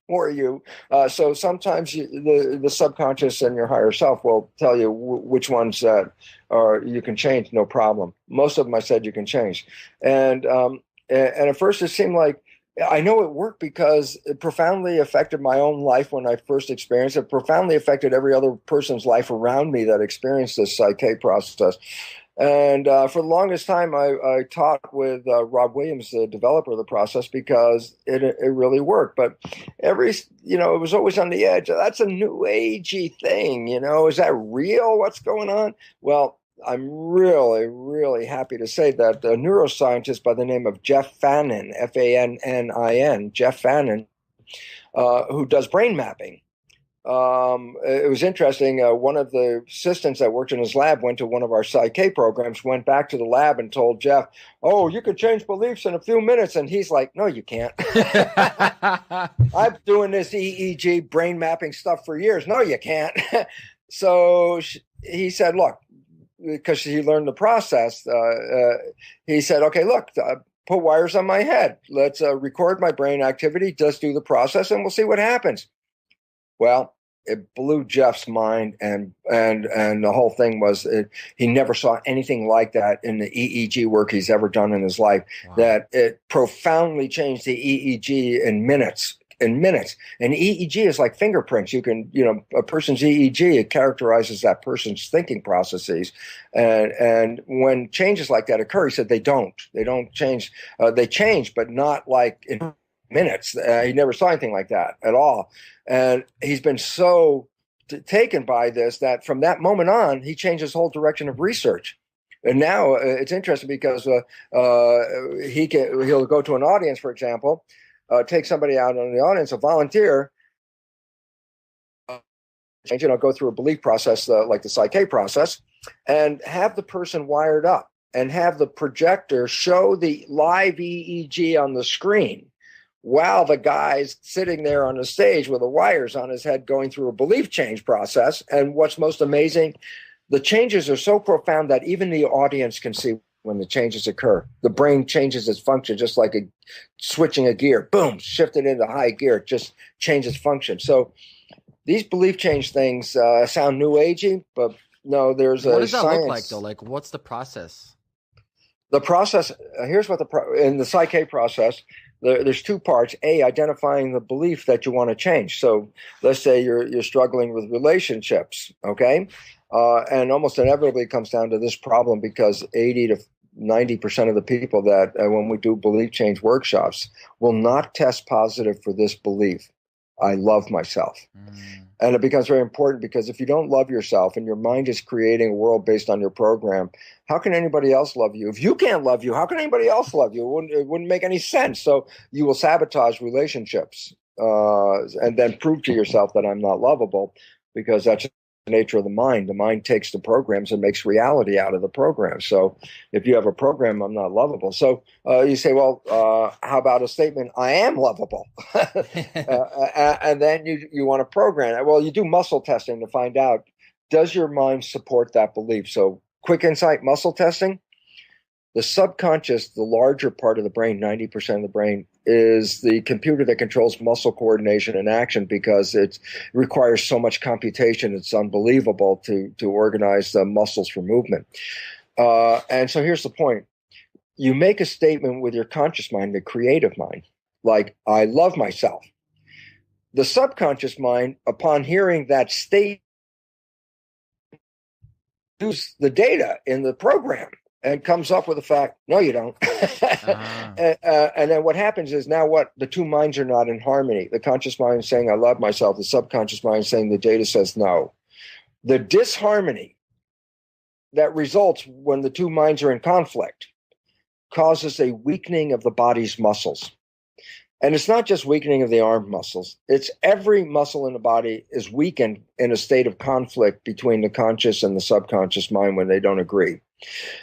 for you, so sometimes the subconscious and your higher self will tell you which ones that are you can change, no problem. Most of them I said you can change, and at first it seemed like I know it worked because it profoundly affected my own life when I first experienced it. Profoundly affected every other person's life around me that experienced this psyche process. And for the longest time, I taught with Rob Williams, the developer of the process, because it really worked. But it was always on the edge. That's a new agey thing, Is that real? What's going on? Well, I'm really, really happy to say that a neuroscientist by the name of Jeff Fannin, Fannin, Jeff Fannin, who does brain mapping. It was interesting. One of the assistants that worked in his lab went to one of our Psych programs, went back to the lab and told Jeff, "Oh, you could change beliefs in a few minutes." And he's like, "No, you can't." I'm doing this EEG brain mapping stuff for years. No, you can't. So he said, "Look," because he learned the process, he said, "Okay, look, put wires on my head. Let's record my brain activity, just do the process, and we'll see what happens." Well, it blew Jeff's mind, and the whole thing was he never saw anything like that in the EEG work he's ever done in his life. Wow. That it profoundly changed the EEG in minutes. And EEG is like fingerprints. You can, a person's EEG, it characterizes that person's thinking processes. And when changes like that occur, he said they don't change. They change, but not like in minutes. He never saw anything like that at all. And he's been so taken by this that from that moment on, he changed his whole direction of research. And now it's interesting because he'll go to an audience, for example, take somebody out in the audience, a volunteer, go through a belief process like the Psyche process, and have the person wired up and have the projector show the live EEG on the screen while the guy's sitting there on the stage with the wires on his head going through a belief change process. And what's most amazing, the changes are so profound that even the audience can see when the changes occur. The brain changes its function, just like switching a gear. Boom, shifted into high gear, it just changes function. So these belief change things sound new agey, but no, there's a What does that science. look like, though? Like, what's the process? The process, here's what in the Psyche process, there's two parts. A, identifying the belief that you want to change. So let's say you're struggling with relationships, okay? And almost inevitably comes down to this problem because 80 to 90% of the people that when we do belief change workshops will not test positive for this belief. I love myself. And it becomes very important because if you don't love yourself and your mind is creating a world based on your program, how can anybody else love you? If you can't love you, how can anybody else love you? It wouldn't make any sense. So you will sabotage relationships and then prove to yourself that I'm not lovable because that's the nature of the mind. The mind takes the programs and makes reality out of the program. So if you have a program, I'm not lovable. So you say, well, how about a statement, I am lovable? And then you want to program it. Well, you do muscle testing to find out, does your mind support that belief? So quick insight, muscle testing. The subconscious, the larger part of the brain, 90% of the brain, is the computer that controls muscle coordination and action because it requires so much computation. It's unbelievable to organize the muscles for movement. And so here's the point. You make a statement with your conscious mind, the creative mind. like I love myself. The subconscious mind, upon hearing that state, use the data in the program and comes up with the fact, no, you don't. And then what happens is now what? The two minds are not in harmony. The conscious mind is saying, I love myself. The subconscious mind is saying the data says no. The disharmony that results when the two minds are in conflict causes a weakening of the body's muscles. And it's not just weakening of the arm muscles. It's every muscle in the body is weakened in a state of conflict between the conscious and the subconscious mind when they don't agree.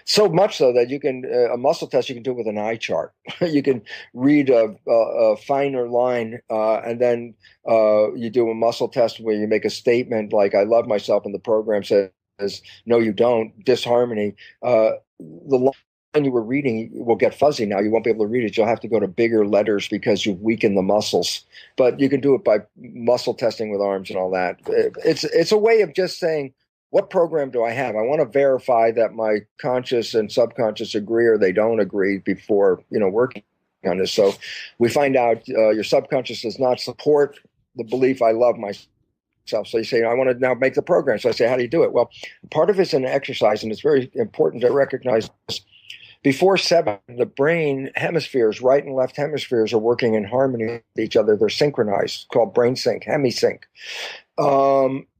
So much so that you can, a muscle test, you can do it with an eye chart. You can read a finer line, and then you do a muscle test where you make a statement like, I love myself, and the program says, no, you don't, disharmony. The line you were reading will get fuzzy now. You won't be able to read it. You'll have to go to bigger letters because you've weakened the muscles. But you can do it by muscle testing with arms and all that. It's a way of just saying, what program do I have? I want to verify that my conscious and subconscious agree or they don't agree before, working on this. So we find out your subconscious does not support the belief I love myself. So you say, I want to now make the program. So I say, how do you do it? Well, part of it's an exercise, and it's very important to recognize this. Before 7, the brain hemispheres, right and left hemispheres, are working in harmony with each other. They're synchronized, called brain sync, hemisync.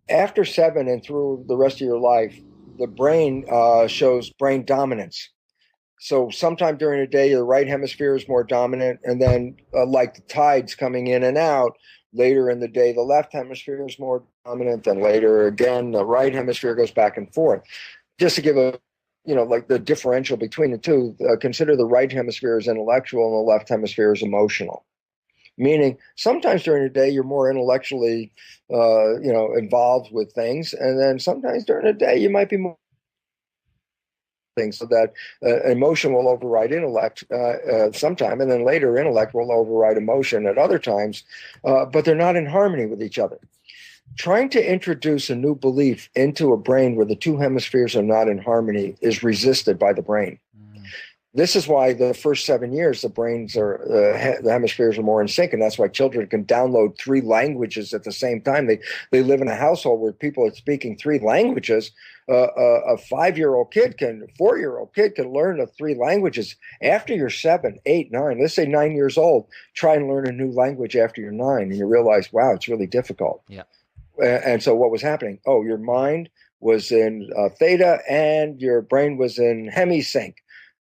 After 7 and through the rest of your life, the brain shows brain dominance. So sometime during the day, the right hemisphere is more dominant, and then like the tides coming in and out, later in the day, the left hemisphere is more dominant, and later again, the right hemisphere goes back and forth. Just to give a like the differential between the two, consider the right hemisphere is intellectual and the left hemisphere is emotional. Meaning sometimes during the day, you're more intellectually, involved with things. And then sometimes during the day, you might be more things, so that emotion will override intellect sometime. And then later intellect will override emotion at other times, but they're not in harmony with each other. Trying to introduce a new belief into a brain where the two hemispheres are not in harmony is resisted by the brain. This is why the first 7 years, the hemispheres are more in sync. And that's why children can download 3 languages at the same time. They live in a household where people are speaking 3 languages. A 4-year-old kid can learn the 3 languages. After you're 7, 8, 9, let's say 9 years old, try and learn a new language after you're 9. And you realize, wow, it's really difficult. Yeah. And so what was happening? Oh, your mind was in theta and your brain was in hemisync.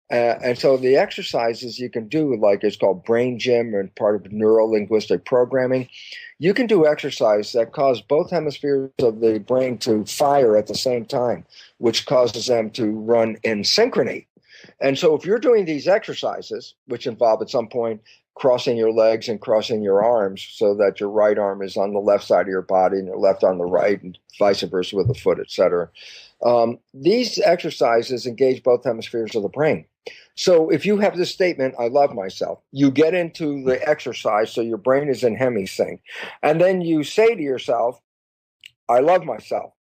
And so the exercises you can do, like it's called brain gym and part of neuro-linguistic programming, you can do exercise that cause both hemispheres of the brain to fire at the same time, which causes them to run in synchrony. And so if you're doing these exercises, which involve at some point crossing your legs and crossing your arms so that your right arm is on the left side of your body and your left on the right, and vice versa with the foot, etc. These exercises engage both hemispheres of the brain. So if you have this statement, I love myself, you get into the exercise, so your brain is in hemisync, and then you say to yourself, I love myself.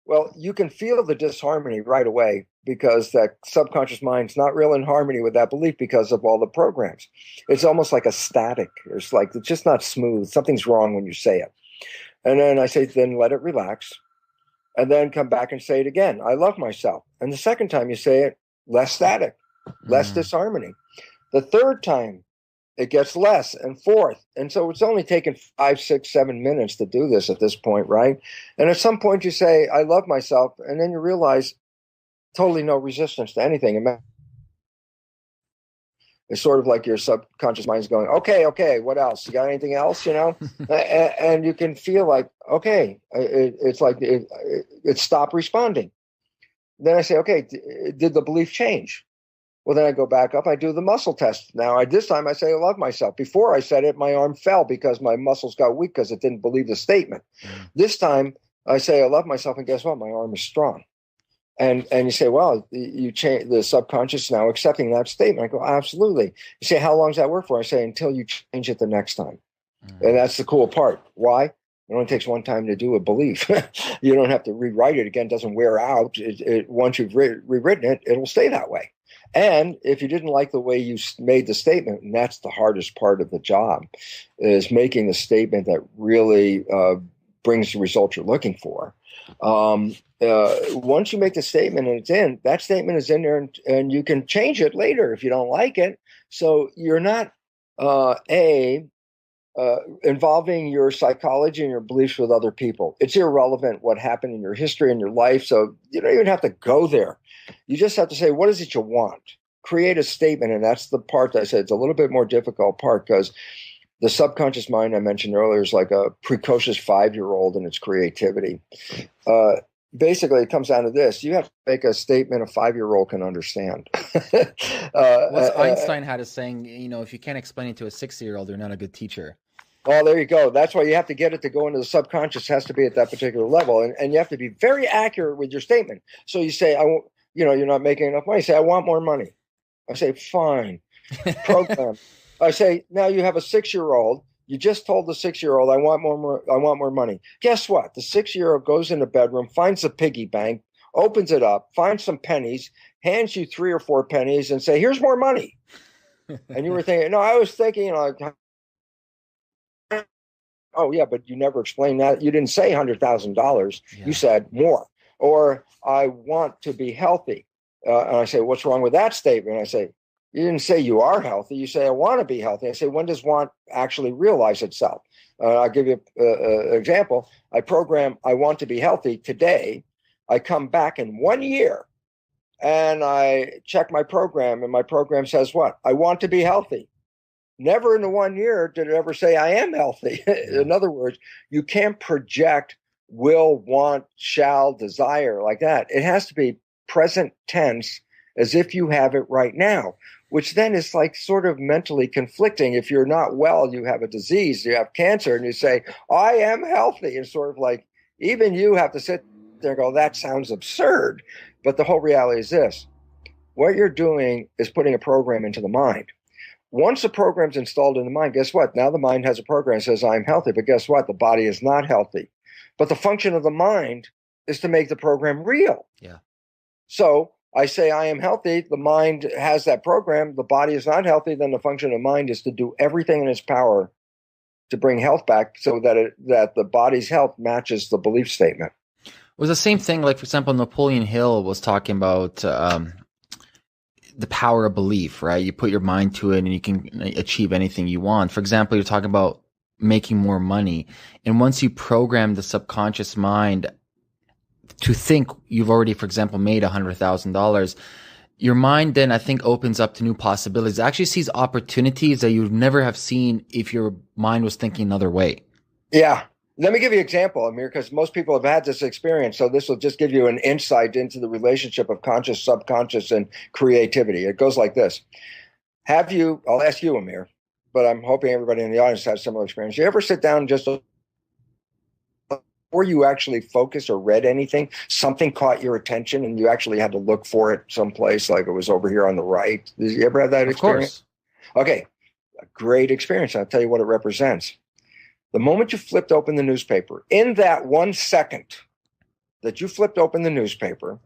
Well, you can feel the disharmony right away because that subconscious mind's not real in harmony with that belief because of all the programs. It's almost like a static. It's just not smooth. Something's wrong when you say it. And then I say, then let it relax. And then come back and say it again. I love myself. And the second time you say it, less static, less disharmony. The third time, it gets less, and fourth. And so it's only taken 5, 6, 7 minutes to do this at this point, right? And at some point you say, I love myself. And then you realize totally no resistance to anything. It's sort of like your subconscious mind's going, okay, what else? You got anything else, and you can feel like, okay, it's like it stopped responding. Then I say, okay, did the belief change? Well, then I go back up. I do the muscle test. Now, this time I say I love myself. Before I said it, my arm fell because my muscles got weak because it didn't believe the statement. This time I say I love myself, and guess what? My arm is strong. And you say, well, you change the subconscious now accepting that statement. I go, absolutely. You say, how long does that work for? I say, until you change it the next time. And that's the cool part. Why? It only takes one time to do a belief. You don't have to rewrite it again. It doesn't wear out. Once you've rewritten it, it'll stay that way. And if you didn't like the way you made the statement, and that's the hardest part of the job, is making the statement that really brings the result you're looking for. Once you make the statement and it's in, that statement is in there, and you can change it later if you don't like it. So you're not involving your psychology and your beliefs with other people. It's irrelevant what happened in your history and your life. So you don't even have to go there. You just have to say, what is it you want? Create a statement. And that's the part that I said it's a little bit more difficult part, because the subconscious mind I mentioned earlier is like a precocious 5-year-old in its creativity. Basically, it comes down to this. You have to make a statement a 5-year-old can understand. What's Einstein had a saying, if you can't explain it to a 60-year-old, you're not a good teacher. Oh, there you go. That's why you have to get it to go into the subconscious. Has to be at that particular level. And you have to be very accurate with your statement. So you say, you're not making enough money. You say, I want more money. I say, fine. Program. I say, now you have a 6-year-old. You just told the 6-year-old, I want more money. Guess what? The 6-year-old goes in the bedroom, finds a piggy bank, opens it up, finds some pennies, hands you 3 or 4 pennies, and say, here's more money. And you were thinking, no, I was thinking, oh yeah, but you never explained that. You didn't say $100,000. Yeah. You said more. Or I want to be healthy. And I say, what's wrong with that statement? And I say, you didn't say you are healthy. You say, I want to be healthy. I say, when does want actually realize itself? I'll give you an example. I program, I want to be healthy today. I come back in 1 year and I check my program, and my program says what? I want to be healthy. Never in the 1 year did it ever say I am healthy. In other words, you can't project will, want, shall, desire like that. It has to be present tense, as if you have it right now, which then is like sort of mentally conflicting. If you're not well, you have a disease, you have cancer, and you say, I am healthy. It's sort of like, even you have to sit there and go, that sounds absurd. But the whole reality is this. What you're doing is putting a program into the mind. Once the program's installed in the mind, guess what? Now the mind has a program that says, I'm healthy. But guess what? The body is not healthy. But the function of the mind is to make the program real. Yeah. So I say I am healthy. The mind has that program. The body is not healthy. Then the function of the mind is to do everything in its power to bring health back, so that the body's health matches the belief statement. It was the same thing. Like, for example, Napoleon Hill was talking about the power of belief, right? You put your mind to it and you can achieve anything you want. For example, you're talking about making more money. And once you program the subconscious mind to think you've already, for example, made $100,000, your mind then, I think, opens up to new possibilities. It actually sees opportunities that you'd never have seen if your mind was thinking another way. Yeah. Let me give you an example, Amir, because most people have had this experience. So this will just give you an insight into the relationship of conscious, subconscious, and creativity. It goes like this. I'll ask you, Amir, but I'm hoping everybody in the audience has similar experience. You ever sit down just before you actually focused or read anything, something caught your attention and you actually had to look for it someplace, like it was over here on the right? Did you ever have that experience? Of course. Okay. A great experience. I'll tell you what it represents. The moment you flipped open the newspaper, in that 1 second that you flipped open the newspaper,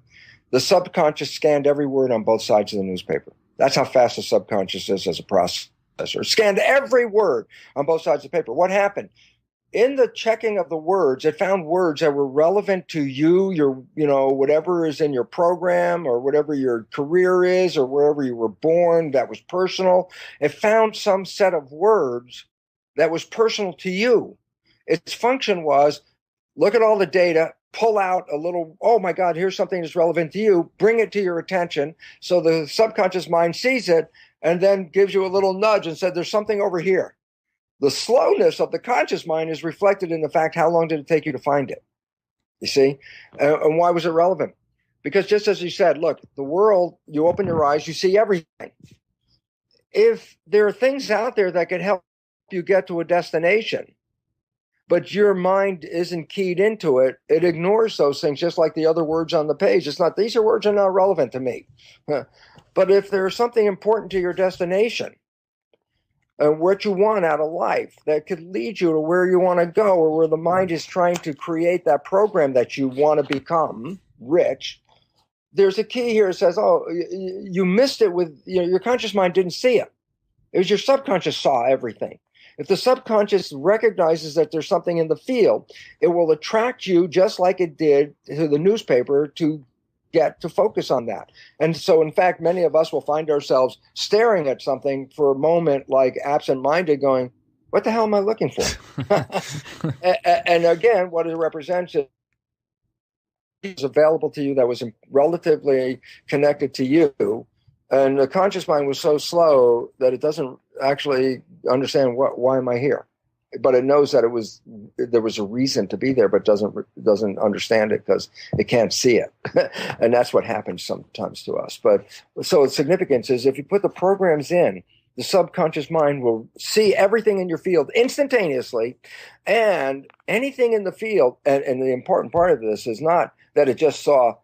the subconscious scanned every word on both sides of the newspaper. That's how fast the subconscious is as a processor. Scanned every word on both sides of the paper. What happened? In the checking of the words, it found words that were relevant to you, whatever is in your program or whatever your career is or wherever you were born that was personal. It found some set of words that was personal to you. Its function was, look at all the data, pull out a little, oh my God, here's something that's relevant to you, bring it to your attention. So the subconscious mind sees it and then gives you a little nudge and said, there's something over here. The slowness of the conscious mind is reflected in the fact, how long did it take you to find it? You see? And why was it relevant? Because just as you said, look, the world, you open your eyes, you see everything. If there are things out there that can help you get to a destination, but your mind isn't keyed into it, it ignores those things, just like the other words on the page. It's not, these words are not relevant to me. But if there's something important to your destination and what you want out of life that could lead you to where you want to go, or where the mind is trying to create that program that you want to become rich, there's a key here that says, oh, you missed it with, your conscious mind didn't see it. It was your subconscious saw everything. If the subconscious recognizes that there's something in the field, it will attract you just like it did to the newspaper to get to focus on that. And so, in fact, many of us will find ourselves staring at something for a moment, like absent-minded, going, what the hell am I looking for? And again, what it represents is available to you that was relatively connected to you. And the conscious mind was so slow that it doesn't actually understand why am I here, but it knows that there was a reason to be there, but doesn't understand it because it can't see it. And that's what happens sometimes to us. But so its significance is if you put the programs in, the subconscious mind will see everything in your field instantaneously, and anything in the field. And the important part of this is not that it just saw,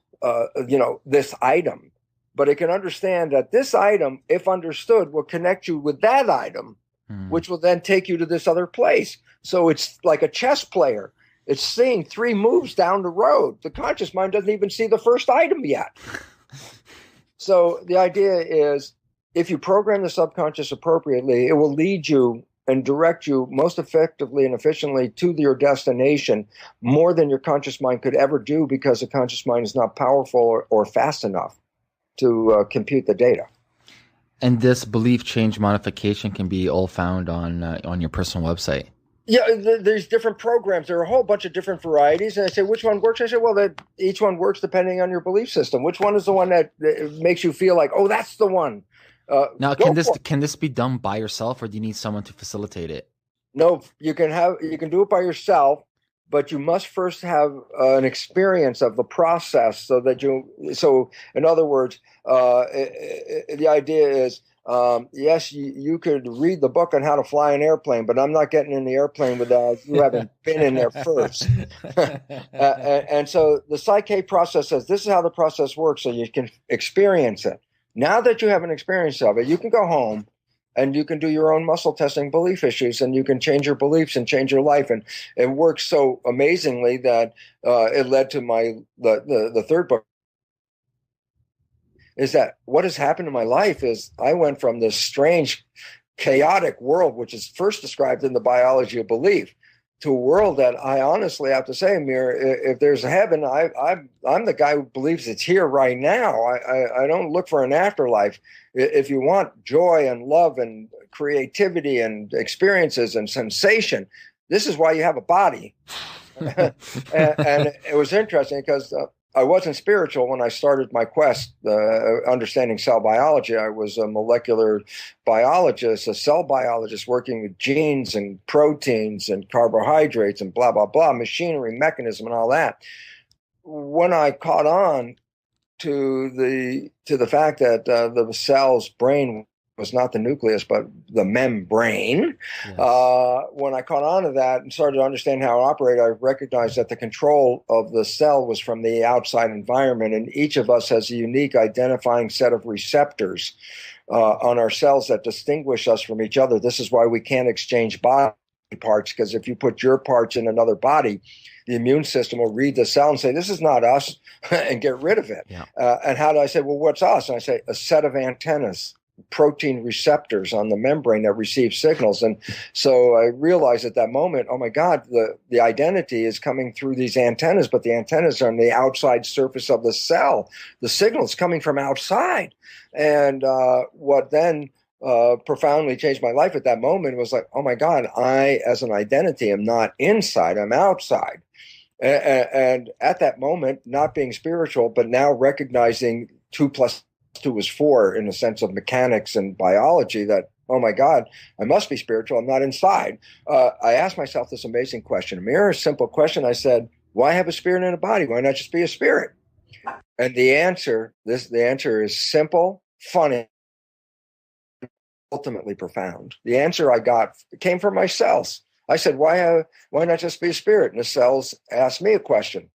this item, but it can understand that this item, if understood, will connect you with that item, which will then take you to this other place. So it's like a chess player. It's seeing 3 moves down the road. The conscious mind doesn't even see the first item yet. So the idea is, if you program the subconscious appropriately, it will lead you and direct you most effectively and efficiently to your destination, more than your conscious mind could ever do, because the conscious mind is not powerful or fast enough to compute the data. And this belief change modification can be all found on your personal website. Yeah, there's different programs. There are a whole bunch of different varieties. And I say, which one works? I say, well, each one works depending on your belief system. Which one is the one that makes you feel like, oh, that's the one? Now, can this be done by yourself, or do you need someone to facilitate it? No, you can do it by yourself, but you must first have an experience of the process, so in other words, the idea is, yes, you could read the book on how to fly an airplane, but I'm not getting in the airplane without you haven't been in there first. And so the Psyche process says this is how the process works, so you can experience it. Now that you have an experience of it, you can go home and you can do your own muscle testing belief issues, and you can change your beliefs and change your life. And it works so amazingly that it led to the third book. Is that what has happened in my life is I went from this strange, chaotic world, which is first described in the biology of belief, to a world that I honestly have to say, Amir, if there's a heaven, I'm the guy who believes it's here right now. I don't look for an afterlife. If you want joy and love and creativity and experiences and sensation, this is why you have a body. and it was interesting because I wasn't spiritual when I started my quest, understanding cell biology. I was a molecular biologist, a cell biologist working with genes and proteins and carbohydrates and blah, blah, blah, machinery, mechanism, and all that. When I caught on to the fact that the cell's brain was not the nucleus, but the membrane. Yes. When I caught on to that and started to understand how it operated, I recognized that the control of the cell was from the outside environment, and each of us has a unique identifying set of receptors on our cells that distinguish us from each other. This is why we can't exchange body parts, because if you put your parts in another body, the immune system will read the cell and say, this is not us, and get rid of it. Yeah. And how do I say, well, what's us? And I say, a set of antennas, protein receptors on the membrane that receive signals. And so I realized at that moment, oh my God, the identity is coming through these antennas, but the antennas are on the outside surface of the cell. The signal is coming from outside. And what then profoundly changed my life at that moment was like, oh my God, I as an identity am not inside, I'm outside. And at that moment, not being spiritual, but now recognizing 2 + 2 is 4 in the sense of mechanics and biology, that, oh my God, I must be spiritual. I'm not inside. I asked myself this amazing question, a mere simple question. I said, why have a spirit in a body? Why not just be a spirit? And the answer is simple, funny, ultimately profound. The answer I got came from my cells. I said, why not just be a spirit? And the cells asked me a question.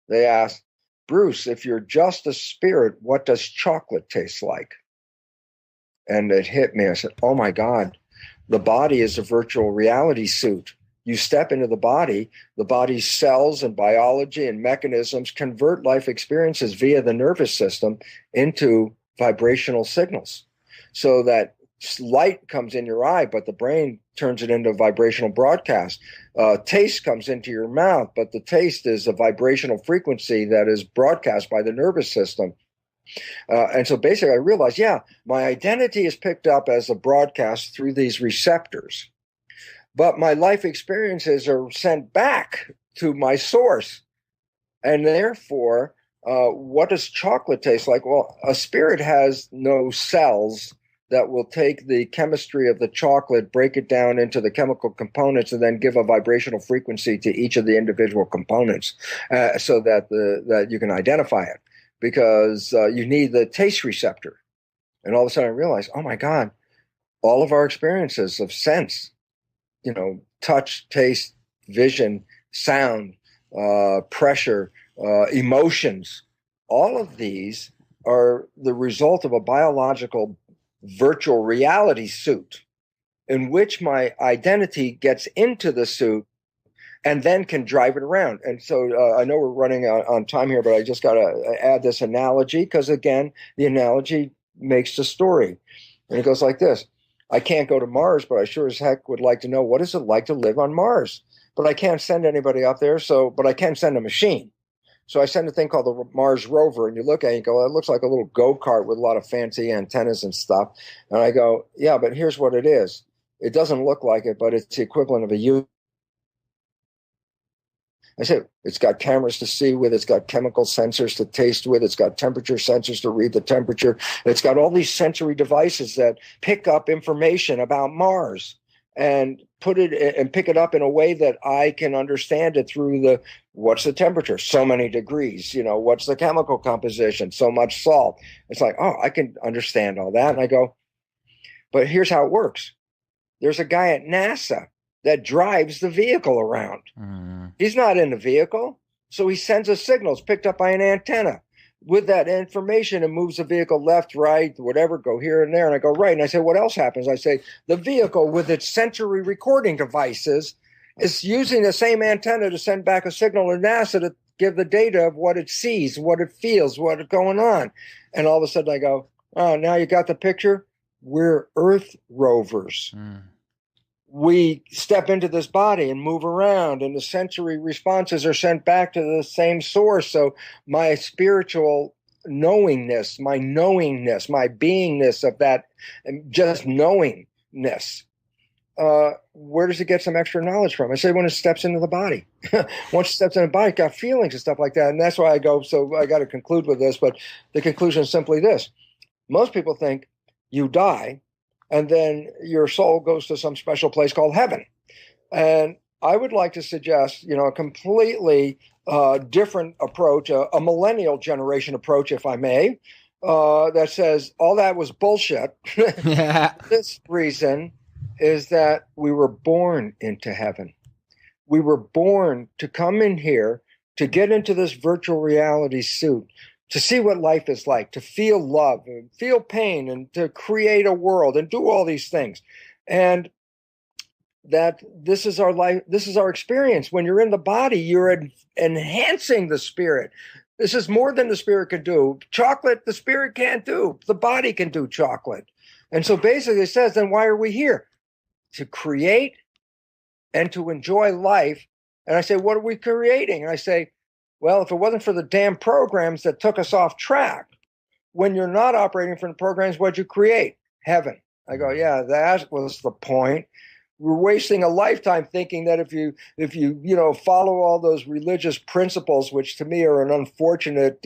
They asked, Bruce, if you're just a spirit, what does chocolate taste like? And it hit me. I said, oh my God, the body is a virtual reality suit. you step into the body's cells and biology and mechanisms convert life experiences via the nervous system into vibrational signals, so that light comes in your eye, but the brain turns it into vibrational broadcast. Taste comes into your mouth, but the taste is a vibrational frequency that is broadcast by the nervous system. And so basically I realized, my identity is picked up as a broadcast through these receptors, but my life experiences are sent back to my source. And therefore, what does chocolate taste like? Well, a spirit has no cells that will take the chemistry of the chocolate, break it down into the chemical components, and then give a vibrational frequency to each of the individual components, so that that you can identify it, because you need the taste receptor. And all of a sudden I realized, oh my God, all of our experiences of sense, touch, taste, vision, sound, pressure, emotions, all of these are the result of a biological virtual reality suit in which my identity gets into the suit and then can drive it around. And so I know we're running on time here, but I just got to add this analogy, because again, the analogy makes the story. And it goes like this. I can't go to Mars, but I sure as heck would like to know, what is it like to live on Mars? But I can't send anybody up there, but I can send a machine. So I send a thing called the Mars rover, and you look at it and you go, it looks like a little go-kart with a lot of fancy antennas and stuff. And I go, yeah, but here's what it is. It doesn't look like it, but it's the equivalent of a U. I said, it's got cameras to see with, it's got chemical sensors to taste with, it's got temperature sensors to read the temperature. It's got all these sensory devices that pick up information about Mars and pick it up in a way that I can understand it through what's the temperature? So many degrees. What's the chemical composition? So much salt. It's like, oh, I can understand all that. And I go, but here's how it works. There's a guy at NASA that drives the vehicle around. He's not in the vehicle. So he sends us signals picked up by an antenna. With that information, it moves the vehicle left, right, whatever, go here and there. And I go, right. And I say, what else happens? I say, the vehicle with its sensory recording devices is using the same antenna to send back a signal to NASA to give the data of what it sees, what it feels, what's going on. And all of a sudden I go, oh, now you got the picture? We're Earth rovers. We step into this body and move around, and the sensory responses are sent back to the same source. So my spiritual knowingness, my beingness of that, just knowingness, where does it get some extra knowledge from? I say when it steps into the body. Once it steps into the body, it got feelings and stuff like that. And that's why I go, so I got to conclude with this, but the conclusion is simply this. Most people think you die, and then your soul goes to some special place called heaven. And I would like to suggest, a completely different approach, a millennial generation approach, if I may, that says all that was bullshit. This reason is that we were born into heaven. We were born to come in here, to get into this virtual reality suit, to see what life is like, to feel love and feel pain, and to create a world and do all these things. And that this is our life, this is our experience. When you're in the body, you're enhancing the spirit. This is more than the spirit can do. Chocolate, the spirit can't do. The body can do chocolate. And so basically it says, then why are we here? To create and to enjoy life. And I say, what are we creating? And I say, well, if it wasn't for the damn programs that took us off track, when you're not operating from the programs, what'd you create? Heaven. I go, yeah, that was the point. We're wasting a lifetime thinking that if you follow all those religious principles, which to me are an unfortunate,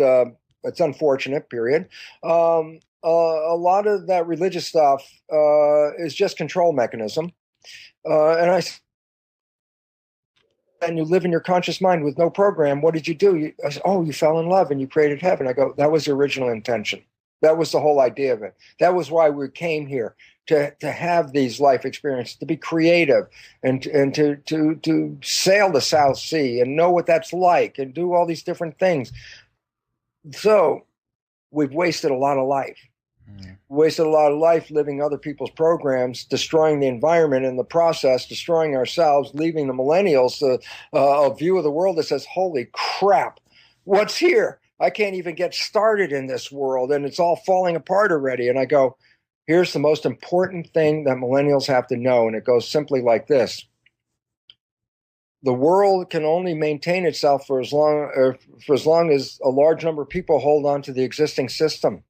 it's unfortunate, period. A lot of that religious stuff is just control mechanism. And you live in your conscious mind with no program. What did you do? I said, you fell in love and you created heaven. I go, that was the original intention. That was the whole idea of it. That was why we came here, to have these life experiences, to be creative and to sail the South Sea and know what that's like and do all these different things. So we've wasted a lot of life. Wasted a lot of life living other people's programs, destroying the environment in the process, destroying ourselves, leaving the millennials a view of the world that says, holy crap, what's here? I can't even get started in this world, and it's all falling apart already. And I go, here's the most important thing that millennials have to know, and it goes simply like this. The world can only maintain itself for as long as a large number of people hold on to the existing system.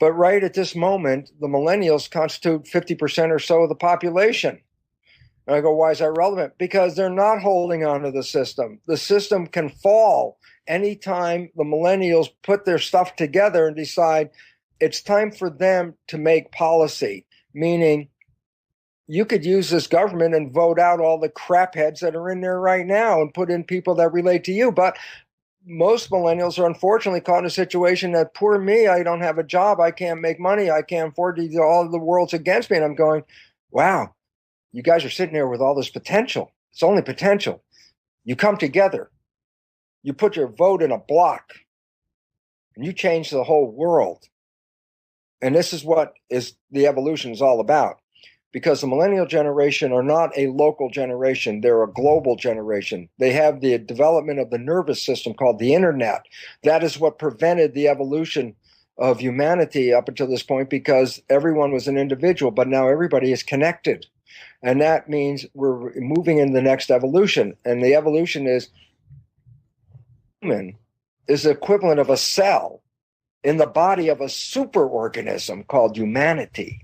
But right at this moment, the millennials constitute 50% or so of the population. And I go, why is that relevant? Because they're not holding on to the system. The system can fall anytime the millennials put their stuff together and decide it's time for them to make policy, meaning you could use this government and vote out all the crap heads that are in there right now and put in people that relate to you. But most millennials are unfortunately caught in a situation that, poor me, I don't have a job, I can't make money, I can't afford to do, all the world's against me. And I'm going, wow, you guys are sitting there with all this potential. It's only potential. You come together, you put your vote in a block, and you change the whole world. And this is what the evolution is all about. Because the millennial generation are not a local generation. They're a global generation. They have the development of the nervous system called the internet. That is what prevented the evolution of humanity up until this point, because everyone was an individual, but now everybody is connected. And that means we're moving into the next evolution. And the evolution is human is the equivalent of a cell in the body of a superorganism called humanity.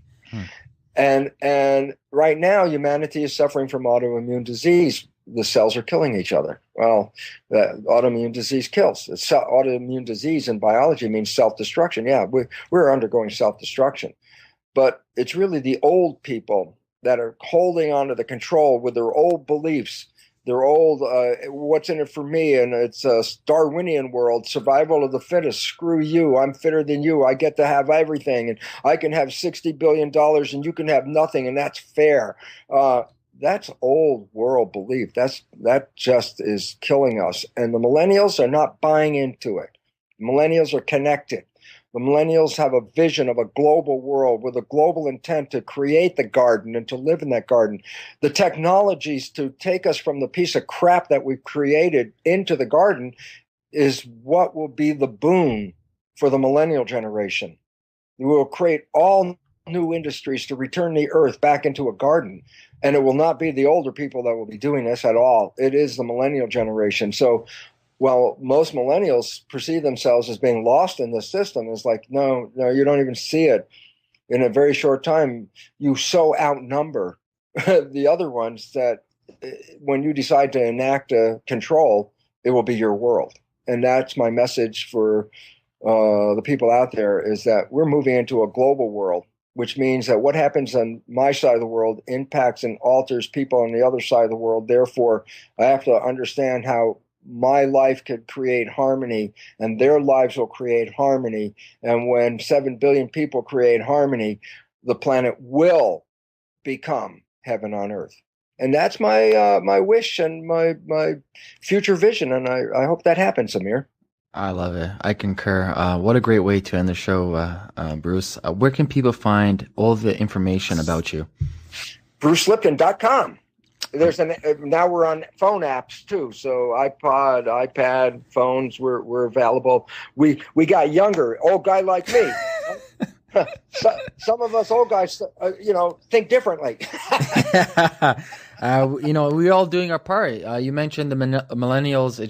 And right now, humanity is suffering from autoimmune disease. The cells are killing each other. Well, autoimmune disease kills. Autoimmune disease in biology means self-destruction. Yeah, we're undergoing self-destruction. But it's really the old people that are holding on to the control with their old beliefs, their old, what's in it for me? And it's a Darwinian world, survival of the fittest. Screw you. I'm fitter than you. I get to have everything. And I can have $60 billion and you can have nothing. And that's fair. That's old world belief. That just is killing us. And the millennials are not buying into it. Millennials are connected. The millennials have a vision of a global world with a global intent to create the garden and to live in that garden. The technologies to take us from the piece of crap that we've created into the garden is what will be the boon for the millennial generation. We will create all new industries to return the earth back into a garden. And it will not be the older people that will be doing this at all. It is the millennial generation. So, well, most millennials perceive themselves as being lost in the system. It's like, no, you don't even see it. In a very short time, you so outnumber the other ones that when you decide to enact a control, it will be your world. And that's my message for the people out there, is that we're moving into a global world, which means that what happens on my side of the world impacts and alters people on the other side of the world. Therefore, I have to understand how my life could create harmony and their lives will create harmony. And when 7 billion people create harmony, the planet will become heaven on earth. And that's my my wish and my future vision. And I hope that happens, Amir. I love it. I concur. What a great way to end the show, Bruce. Where can people find all the information about you? BruceLipton.com. Now we're on phone apps too. So iPod, iPad, phones, we're available. We got younger, old guy like me. Some of us old guys, think differently. We're all doing our part. You mentioned the millennials.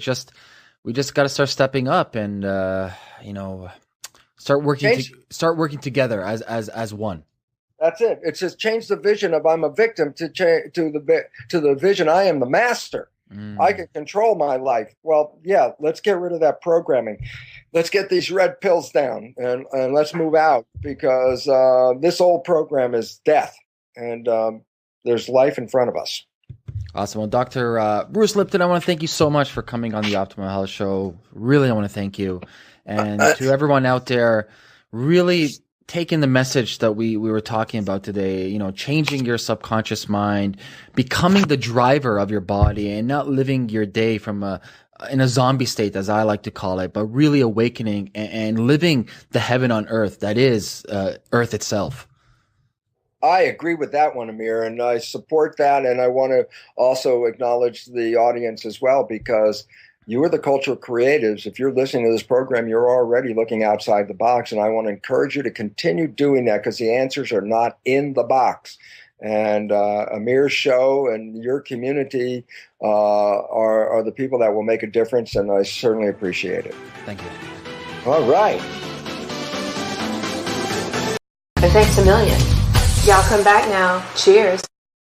We just got to start stepping up and start working together as one. That's it. It's just change the vision of I'm a victim to the vision I am the master. I can control my life. Well, yeah, let's get rid of that programming. Let's get these red pills down and let's move out, because this old program is death, and there's life in front of us. Awesome. Well, Dr. Bruce Lipton, I want to thank you so much for coming on the Optimal Health Show. Really, I want to thank you. And to everyone out there, really taking the message that we were talking about today, you know, changing your subconscious mind, becoming the driver of your body and not living your day from in a zombie state, as I like to call it, but really awakening and living the heaven on earth that is earth itself. I agree with that one, Amir, and I support that. And I want to also acknowledge the audience as well, because you are the cultural creatives. If you're listening to this program, you're already looking outside the box. And I want to encourage you to continue doing that, because the answers are not in the box. And Amir's show and your community are the people that will make a difference. And I certainly appreciate it. Thank you. All right. And thanks a million. Y'all come back now. Cheers.